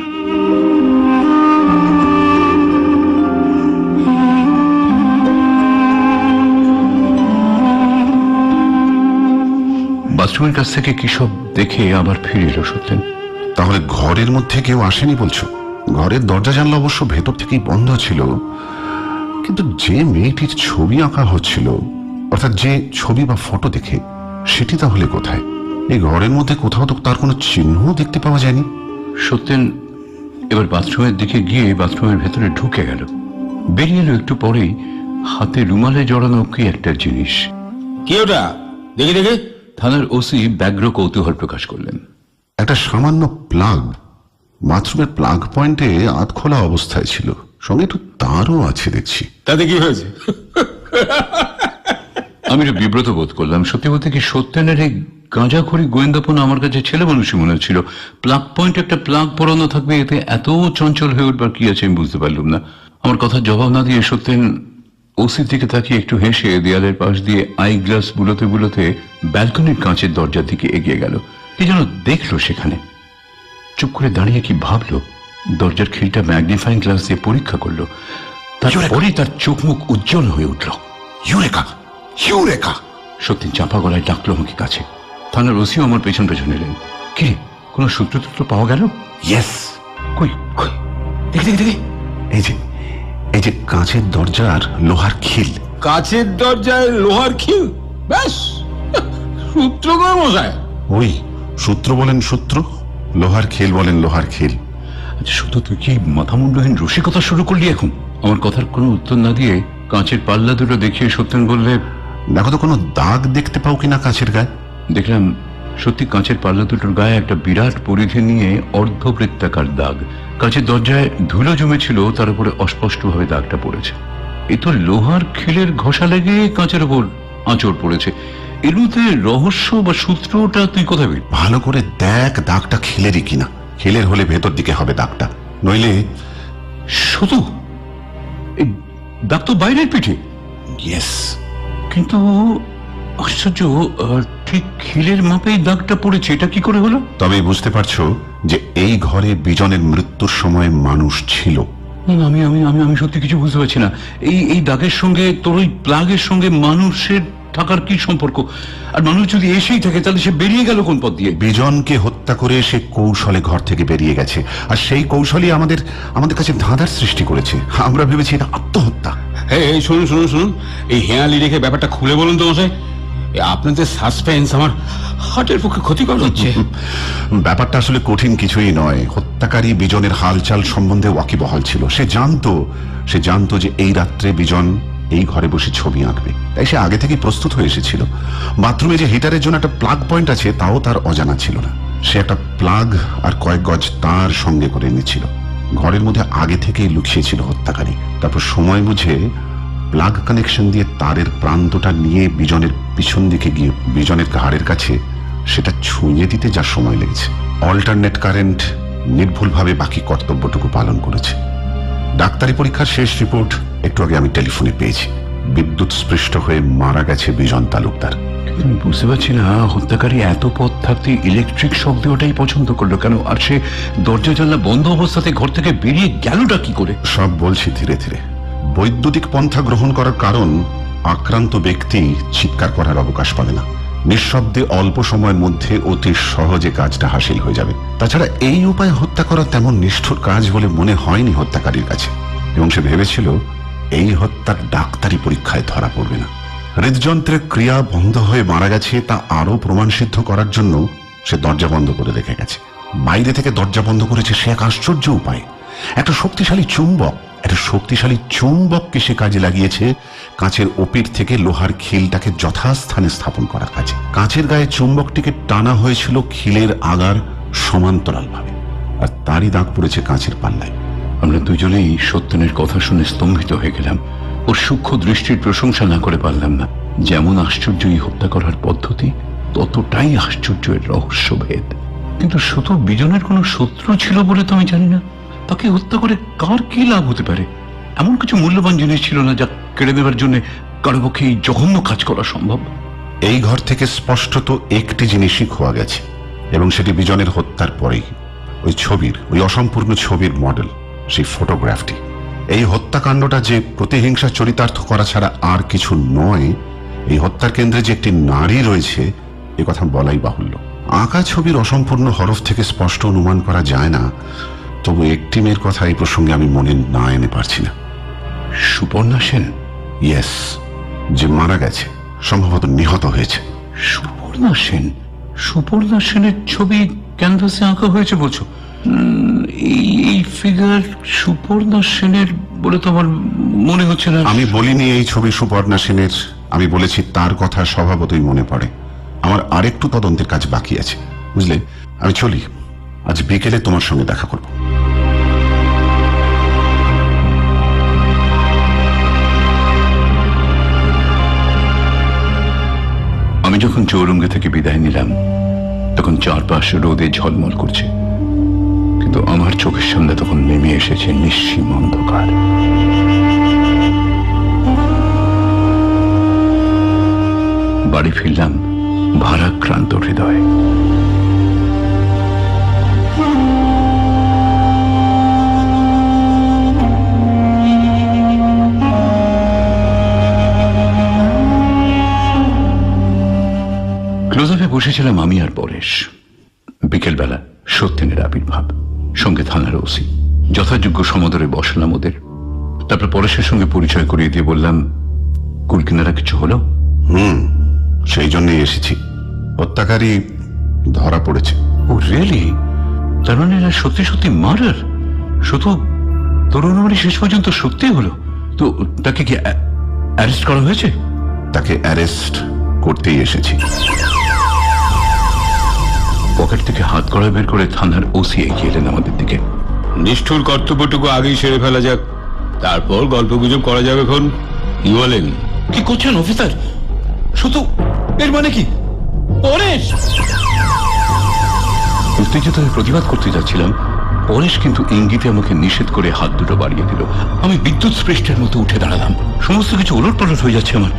বাথরুমের কাছ থেকে কি সব দেখে আবার ফিরে এলো সত্যেন। তাহলে ঘরের মধ্যে কেউ আসেনি বলছো? ঘরের দরজা জানলা অবশ্য ভেতর থেকেই বন্ধ ছিল, কিন্তু যে মেয়েটির ছবি আঁকা হচ্ছিল, অর্থাৎ যে ছবি বা ফটো দেখে, সেটি তাহলে কোথায়? এই ঘরের মধ্যে কোথাও তো তার কোনো চিহ্ন দেখতে পাওয়া যায়নি। সত্যেন এবার বাথরুমের দিকে গিয়ে বাথরুমের ভেতরে ঢুকে গেল। বেরিয়ে এলো একটু পরেই, হাতে রুমালে জড়ানো কি একটা জিনিস। কি ওটা? দেখি দেখি। থানার ওসি ব্যগ্র কৌতূহল প্রকাশ করলেন। একটা সামান্য প্লাগ বাথরুমের প্লাগ পয়েন্টে আধ খোলা অবস্থায় ছিল, সঙ্গে একটু তারও আছে দেখছি। তাতে কি হয়েছে? আমি বিব্রত বোধ করলাম। সত্যি বলতে কি, সত্যেনের এই গাঁজাখড়ি গোয়েন্দাপনা আমার কাছে ছেলে মানুষই মনে হচ্ছিল। প্লাগ পয়েন্ট একটা প্লাগ পরানো থাকবে, এতে এত চঞ্চল হয়ে উঠবার কি আছে আমি বুঝতে পারলাম না। আমার কথার জবাব না দিয়ে সত্যেন ওসির দিকে তাকিয়ে একটু হেসে দেয়ালের পাশ দিয়ে আই গ্লাস বুলোতে বুলোতে ব্যালকনির কাঁচের দরজার দিকে এগিয়ে গেল। কি যেন দেখলো সেখানে, চুপ করে দাঁড়িয়ে কি ভাবলো, দরজার খিলটা ম্যাগনিফাইং গ্লাস দিয়ে পরীক্ষা করলো। তারপরেই তার চোখ মুখ উজ্জ্বল হয়ে উঠল। Eureka, eureka! সত্যি চাপা গলায় ডাকলো আমাকে কাছে। থানার ওসিও আমার পেছন পেছন এলেন। কি কোন সূত্র টুত্র পাওয়া গেল? ইয়েস। কই কই, দেখি দেখি দেখি। এই যে কাঁচের দরজার লোহার খিল। কাছের দরজায় লোহার খিল? ব্যাস, সূত্র কর মশাই। ওই সূত্র বলেন সূত্র, লোহার খিল বলেন লোহার খিল। আচ্ছা শুধু তুই কি মাথামুন্ডহীন রসিকতা শুরু করলি এখন? আমার কথার কোনো উত্তর না দিয়ে কাঁচের পাল্লা দুটো দেখিয়ে সত্যেন বললে, দেখো তো কোনো দাগ দেখতে পাও কিনা কাঁচের গায়ে। দেখলাম সত্যি কাঁচের পাল্লা দুটোর গায়ে একটা বিরাট পরিধি নিয়ে অর্ধবৃত্তাকার দাগ। কাঁচের দরজায় ধুলো জমেছিল, তার উপরে অস্পষ্টভাবে দাগটা পড়েছে। এ তো লোহার খিলের ঘষা লেগে কাঁচের উপর আঁচড় পড়েছে। এর মধ্যে রহস্য বা সূত্রটা তুই কোথায় পেলি? ভালো করে দেখ দাগটা খিলেরই কিনা। খিলের হলে ভেতর দিকে হবে দাগটা, নইলে। শুধু এই দাগ তো বাইরের পিঠে। ইয়েস। কিন্তু আশ্চর্য, ঠিক খিলের মাপেই দাগটা পড়েছে, এটা কি করে হলো? তবে বুঝতে পারছো যে এই ঘরে বিজনের মৃত্যুর সময় মানুষ ছিল। না, আমি আমি আমি আমি সত্যি কিছু বুঝতে পারছি না। এই দাগের সঙ্গে তোর ওই প্লাগের সঙ্গে মানুষের থাকার কি সম্পর্ক? আর মানুষ যদি এসেই থাকে তাহলে সে বেরিয়ে গেল কোন পথ দিয়ে? বিজনকে হত্যা করে সে কৌশলে ঘর থেকে বেরিয়ে গেছে, আর সেই কৌশলই আমাদের কাছে ধাঁধার সৃষ্টি করেছে। আমরা ভেবেছি এটা আত্মহত্যা। এই শুনুন শুনুন শুনুন, এই হেঁয়ালি রেখে ব্যাপারটা খুলে বলুন তো মশাই। আপনাদের সাসপেন্স আমার হার্টের পক্ষে ক্ষতিকর হচ্ছে। ব্যাপারটা আসলে কঠিন কিছুই নয়। হত্যাকারী বিজনের হালচাল সম্বন্ধে ওয়াকিবহাল ছিল। সে জানতো যে এই রাত্রে বিজন এই ঘরে বসে ছবি আঁকবে, তাই সে আগে থেকে প্রস্তুত হয়ে এসেছিল। বাথরুমে যে হিটারের জন্য একটা প্লাগ পয়েন্ট আছে তাও তার অজানা ছিল না। সে একটা প্লাগ আর কয়েক গজ তার সঙ্গে করে এনেছিল। ঘরের মধ্যে আগে থেকেই লুকিয়েছিল হত্যাকারী। তারপর সময় বুঝে প্লাগ কানেকশন দিয়ে তারের প্রান্তটা নিয়ে বিজনের পিছন দিকে গিয়ে বিজনের ঘাড়ের কাছে সেটা ছুঁয়ে দিতে যা সময় লেগেছে। অল্টারনেট কারেন্ট নির্ভুলভাবে বাকি কর্তব্যটুকু পালন করেছে। ডাক্তারি পরীক্ষার শেষ রিপোর্ট একটু আগে আমি টেলিফোনে পেয়েছি। বিদ্যুৎ স্পৃষ্ট হয়ে মারা গেছে বিজন তালুকদার। আমি বুঝতে পারছি না, হত্যাকারী এত পথ থাকতে ইলেকট্রিক শক দেওয়াটাই পছন্দ করলো কেন? আর সে দরজা জানলা বন্ধ অবস্থাতে ঘর থেকে বেরিয়ে গেলটা কি করে? সব বলছি ধীরে ধীরে। বৈদ্যুতিক পন্থা গ্রহণ করার কারণ, আক্রান্ত ব্যক্তি চিৎকার করার অবকাশ পাবে না। নিঃশব্দে অল্প সময়ের মধ্যে অতি সহজে কাজটা হাসিল হয়ে যাবে। তাছাড়া এই উপায় হত্যা করা তেমন নিষ্ঠুর কাজ বলে মনে হয়নি হত্যাকারীর কাছে, এবং সে ভেবেছিল এই হত্যার ডাক্তারি পরীক্ষায় ধরা পড়বে না। হৃদযন্ত্রের ক্রিয়া বন্ধ হয়ে মারা গেছে তা আরো প্রমাণ সিদ্ধ করার জন্য সে দরজা বন্ধ করে রেখে গেছে। বাইরে থেকে দরজা বন্ধ করেছে সে এক আশ্চর্য উপায়। একটা শক্তিশালী চুম্বককে সে কাজে লাগিয়েছে কাঁচের ওপির থেকে লোহার খিলটাকে যথাস্থানে স্থাপন করার কাজে। কাঁচের গায়ে চুম্বকটিকে টানা হয়েছিল খিলের আগার সমান্তরাল ভাবে, আর তারই দাগ পড়েছে কাঁচের পাল্লায়। আমরা দুজনেই সত্যনের কথা শুনে স্তম্ভিত হয়ে গেলাম। ওর সূক্ষ্ম দৃষ্টির প্রশংসা না করে পারলাম না। যেমন আশ্চর্য এই হত্যা করার পদ্ধতি, ততটাই আশ্চর্য এর রহস্যভেদ। কিন্তু শুধু বিজনের কোনো শত্রু ছিল বলে তো আমি জানি না, তাকে হত্যা করে কার কি লাভ হতে পারে? এমন কিছু মূল্যবান জিনিস ছিল না যা কেড়ে দেওয়ার জন্য কারো পক্ষে এই জঘন্য কাজ করা সম্ভব। এই ঘর থেকে স্পষ্টত একটি জিনিসই খোয়া গেছে, এবং সেটি বিজনের হত্যার পরেই। ওই অসম্পূর্ণ ছবির মডেল, সেই ফটোগ্রাফটি। এই হত্যাকাণ্ডটা যে প্রতিহিংসা চরিতার্থ করা ছাড়া আর কিছু নয়, এই হত্যার কেন্দ্রে যে একটি নারী রয়েছে এ কথা বলাই বাহুল্য। আঁকা ছবির অসম্পূর্ণ হরফ থেকে স্পষ্ট অনুমান করা যায় না, তবু একটি মেয়ের কথা এই প্রসঙ্গে আমি মনে না এনে পারছি না। সুপর্ণা সেন? ইয়েস, যে মারা গেছে, সম্ভবত নিহত হয়েছে। সুপর্ণা সেনের ছবি ক্যানভাসে আঁকা হয়েছে বলছো? এই ফিগার সুপর্ণা সেনের বলে তো আমার মনে হচ্ছে না। আমি বলিনি এই ছবি সুপর্ণা সেনের, আমি বলেছি তার কথা স্বভাবতই মনে পড়ে। আমার আরেকটু তদন্তের কাজ বাকি আছে, বুঝলে। আমি চলি, আজ বিকেলে তোমার সঙ্গে দেখা করব। আমি যখন চৌরঙ্গে থেকে বিদায় নিলাম তখন চারপাশ রোদে ঝলমল করছে, কিন্তু আমার চোখের সামনে তখন নেমে এসেছে নিঃসীম অন্ধকার। বাড়ি ফিরলাম ভারাক্রান্ত হৃদয়। ক্লোজ আপে বসেছিলাম আমি আর পরেশ। বিকেলবেলা সত্যেনের আবির্ভাব, সঙ্গে থানার ওসি। যথাযোগ্য সমাদরে বসালাম ওদের। তারপর পরেশের সঙ্গে পরিচয় করিয়ে দিয়ে বললাম, কুলকিনারা কিছু হলো? সেই জন্যই এসেছি। হত্যাকারী ধরা পড়েছে। ও রিয়েলি? তার মানে এরা সত্যি সত্যি মার্ডার? শুধু তোর অনুমানে শেষ পর্যন্ত সত্যি হলো তো? তাকে কি অ্যারেস্ট করা হয়েছে? তাকে অ্যারেস্ট করতেই এসেছি। পকেট থেকে হাত কড়া বের করে থানার ওসি এগিয়ে এলেন আমাদের দিকে। নিষ্ঠুর কর্তব্যটুকু আগেই সেরে ফেলা যাক, তারপর গল্প গুজব করা যাবে। এখন কি বলেন? কি করছেন অফিসার? শুধু এর মানে কি? পরেশ! উত্তেজিত হয়ে প্রতিবাদ করতে যাচ্ছিলাম, পরেশ কিন্তু ইঙ্গিতে আমাকে নিষেধ করে হাত দুটো বাড়িয়ে দিল। আমি বিদ্যুৎ স্পৃষ্টের মতো উঠে দাঁড়ালাম। সমস্ত কিছু ওলটপালট হয়ে যাচ্ছে আমার।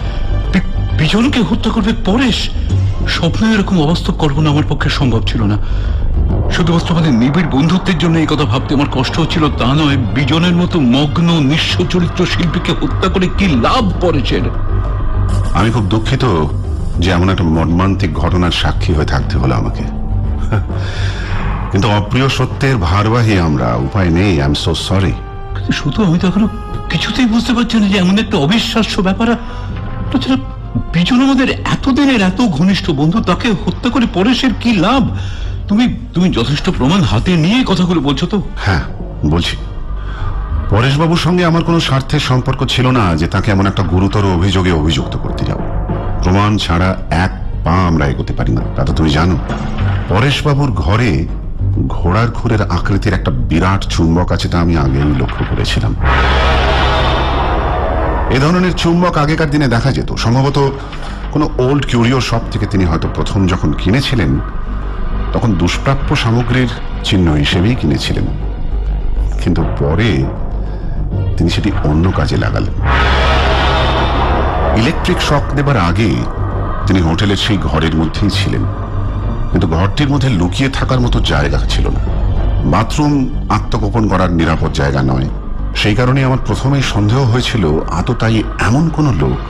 বিজনকে হত্যা করবে পরেশ? স্বপ্নে এরকম অবাস্তব কল্পনা আমার পক্ষে সম্ভব ছিল না। শুধুমাত্র আমাদের নিবিড় বন্ধুত্বের জন্য এই কথা ভাবতে আমার কষ্ট হচ্ছিল তা নয়, বিজনের মতো মগ্ন নিঃস্ব চরিত্র শিল্পীকে হত্যা করে কি লাভ পরেশের? আমি খুব দুঃখিত যে এমন একটা মর্মান্তিক ঘটনার সাক্ষী হয়ে থাকতে হলো আমাকে, কিন্তু অপ্রিয় সত্যের ভারবাহী আমরা, উপায় নেই। I am so sorry. শুধু আমি তো এখনো কিছুতেই বুঝতে পারছি না যে এমন একটা অবিশ্বাস্য ব্যাপার। তাছাড়া বিজন আমাদের এতদিনের এত ঘনিষ্ঠ বন্ধু, তাকে হত্যা করে পরেশের কি লাভ? তুমি যথেষ্ট প্রমাণ হাতে নিয়ে কথাগুলো বলছো তো? হ্যাঁ, বলছি। পরেশবাবুর সঙ্গে আমার কোনো স্বার্থের সম্পর্ক ছিল না যে তাকে এমন একটা গুরুতর অভিযোগে অভিযুক্ত করতে যাব। প্রমাণ ছাড়া এক পা আমরা এগোতে পারি না, তা তো তুমি জানো। পরেশবাবুর ঘরে ঘোড়ার খুরের আকৃতির একটা বিরাট চুম্বক আছে, তা আমি আগেই লক্ষ্য করেছিলাম। এ ধরনের চুম্বক আগেকার দিনে দেখা যেত, সম্ভবত কোনো ওল্ড কিউরিও শপ থেকে তিনি হয়তো প্রথম যখন কিনেছিলেন তখন দুষ্প্রাপ্য সামগ্রীর চিহ্ন হিসেবেই কিনেছিলেন, কিন্তু পরে তিনি সেটি অন্য কাজে লাগালেন। ইলেকট্রিক শক দেবার আগে তিনি হোটেলের সেই ঘরের মধ্যেই ছিলেন, কিন্তু ঘরটির মধ্যে লুকিয়ে থাকার মতো জায়গা ছিল না। বাথরুম আত্মগোপন করার নিরাপদ জায়গা নয়। সেই কারণে আমার প্রথমেই সন্দেহ হয়েছিল আততায়ী এমন কোন লোক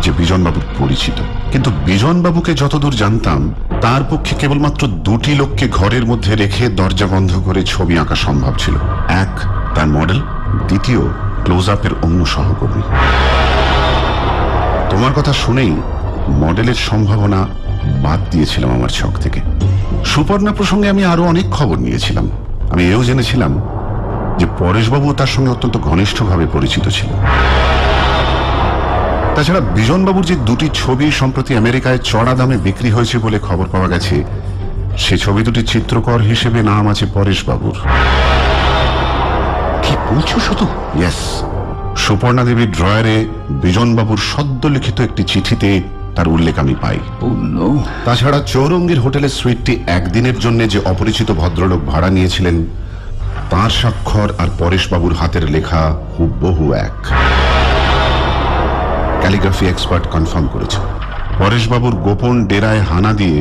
যে বিজনবাবুর পরিচিত। কিন্তু বিজনবাবুকে যতদূর জানতাম তার পক্ষে কেবলমাত্র দুটি লোককে ঘরের মধ্যে রেখে দরজা বন্ধ করে ছবি আঁকা সম্ভব ছিল। এক তার মডেল, দ্বিতীয় ক্লোজ আপের অন্য সহকর্মী। তোমার কথা শুনেই মডেলের সম্ভাবনা বাদ দিয়েছিলাম আমার ছক থেকে। সুপর্ণা প্রসঙ্গে আমি আরো অনেক খবর নিয়েছিলাম। আমি এও জেনেছিলাম যে পরেশবাবু তার সঙ্গে অত্যন্ত ঘনিষ্ঠভাবে পরিচিত ছিল। তাছাড়া বিজনবাবুর যে দুটি ছবি সম্প্রতি আমেরিকায় চড়া দামে বিক্রি হয়েছে বলে খবর পাওয়া গেছে, সে ছবি দুটি চিত্রকর হিসেবে নাম আছে পরেশবাবুর। কি বলছো শুধু? ইয়েস, সুপর্ণা দেবীর ড্রয়ারে বিজনবাবুর সদ্য লিখিত একটি চিঠিতে তার উল্লেখ আমি পাই। তাছাড়া চৌরঙ্গীর হোটেলের সুইটটি একদিনের জন্য যে অপরিচিত ভদ্রলোক ভাড়া নিয়েছিলেন তার স্বাক্ষর আর পরেশবাবুর হাতের লেখা হুবহু এক। ক্যালিগ্রাফি এক্সপার্ট কনফার্ম করেছে। পরেশবাবুর গোপন ডেরায় হানা দিয়ে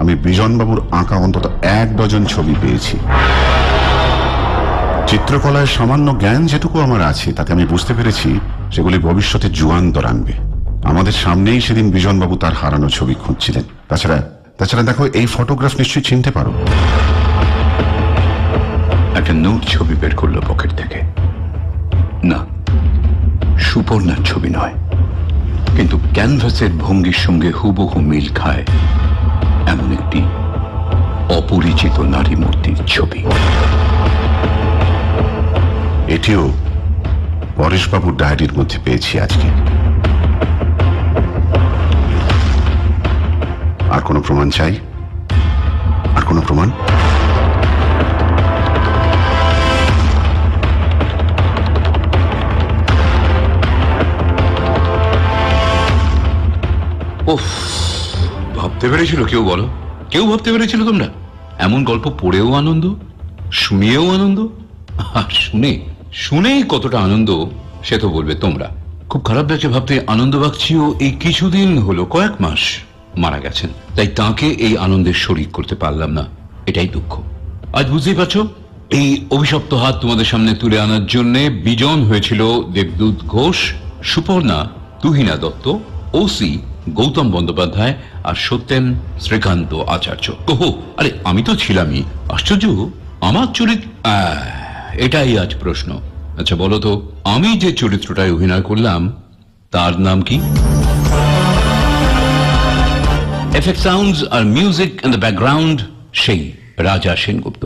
আমি বিজনবাবুর আঁকা অন্তত 1 ডজন ছবি পেয়েছি। চিত্রকলায় সামান্য জ্ঞান যেটুকু আমার আছে তাতে আমি বুঝতে পেরেছি সেগুলি ভবিষ্যতে যুগান্তর আনবে। আমাদের সামনেই সেদিন বিজনবাবু তার হারানো ছবি খুঁজছিলেন। তাছাড়া দেখো, এই ফটোগ্রাফ নিশ্চয়ই চিনতে পারো। একটা নোট ছবি বের করলো পকেট থেকে। না, সুপর্ণার ছবি নয়, কিন্তু ক্যানভাসের ভঙ্গির সঙ্গে হুবহু মিল খায় এমন একটি অপরিচিত নারী মূর্তির ছবি। এটিও পরেশবাবুর ডায়েরির মধ্যে পেয়েছি আজকে। আর কোনো প্রমাণ চাই? আর কোনো প্রমাণ? উফ, ভাবতে পেরেছিল কেউ, বলো? কেউ ভাবতে পেরেছিল তোমরা এমন গল্প পড়েও আনন্দ, শুনিয়েও আনন্দ, আর শুনেই কতটা আনন্দ সে তো বলবে তোমরা। খুব খারাপ লাগছে ভাবতে আনন্দ বাগচিও এই কিছুদিন হলো, কয়েক মাস মারা গেছেন, তাই তাকে এই আনন্দের শরীক করতে পারলাম না, এটাই দুঃখ। আজ বুঝতেই পারছো, এই অভিশপ্ত হাত তোমাদের সামনে তুলে আনার জন্য বিজন হয়েছিল দেবদূত ঘোষ, সুপর্ণা তুহিনা দত্ত, ওসি গৌতম বন্দ্যোপাধ্যায় আর সত্যেন শ্রীকান্ত আচার্য। ওহো, আরে আমি তো ছিলামই। আশ্চর্য, আমার চরিত্র, এটাই আজ প্রশ্ন। আচ্ছা বলো তো, আমি যে চরিত্রটায় অভিনয় করলাম তার নাম কি? এফেক্ট সাউন্ডস আর মিউজিক ইন দ্য ব্যাকগ্রাউন্ড সেই রাজা সেনগুপ্ত।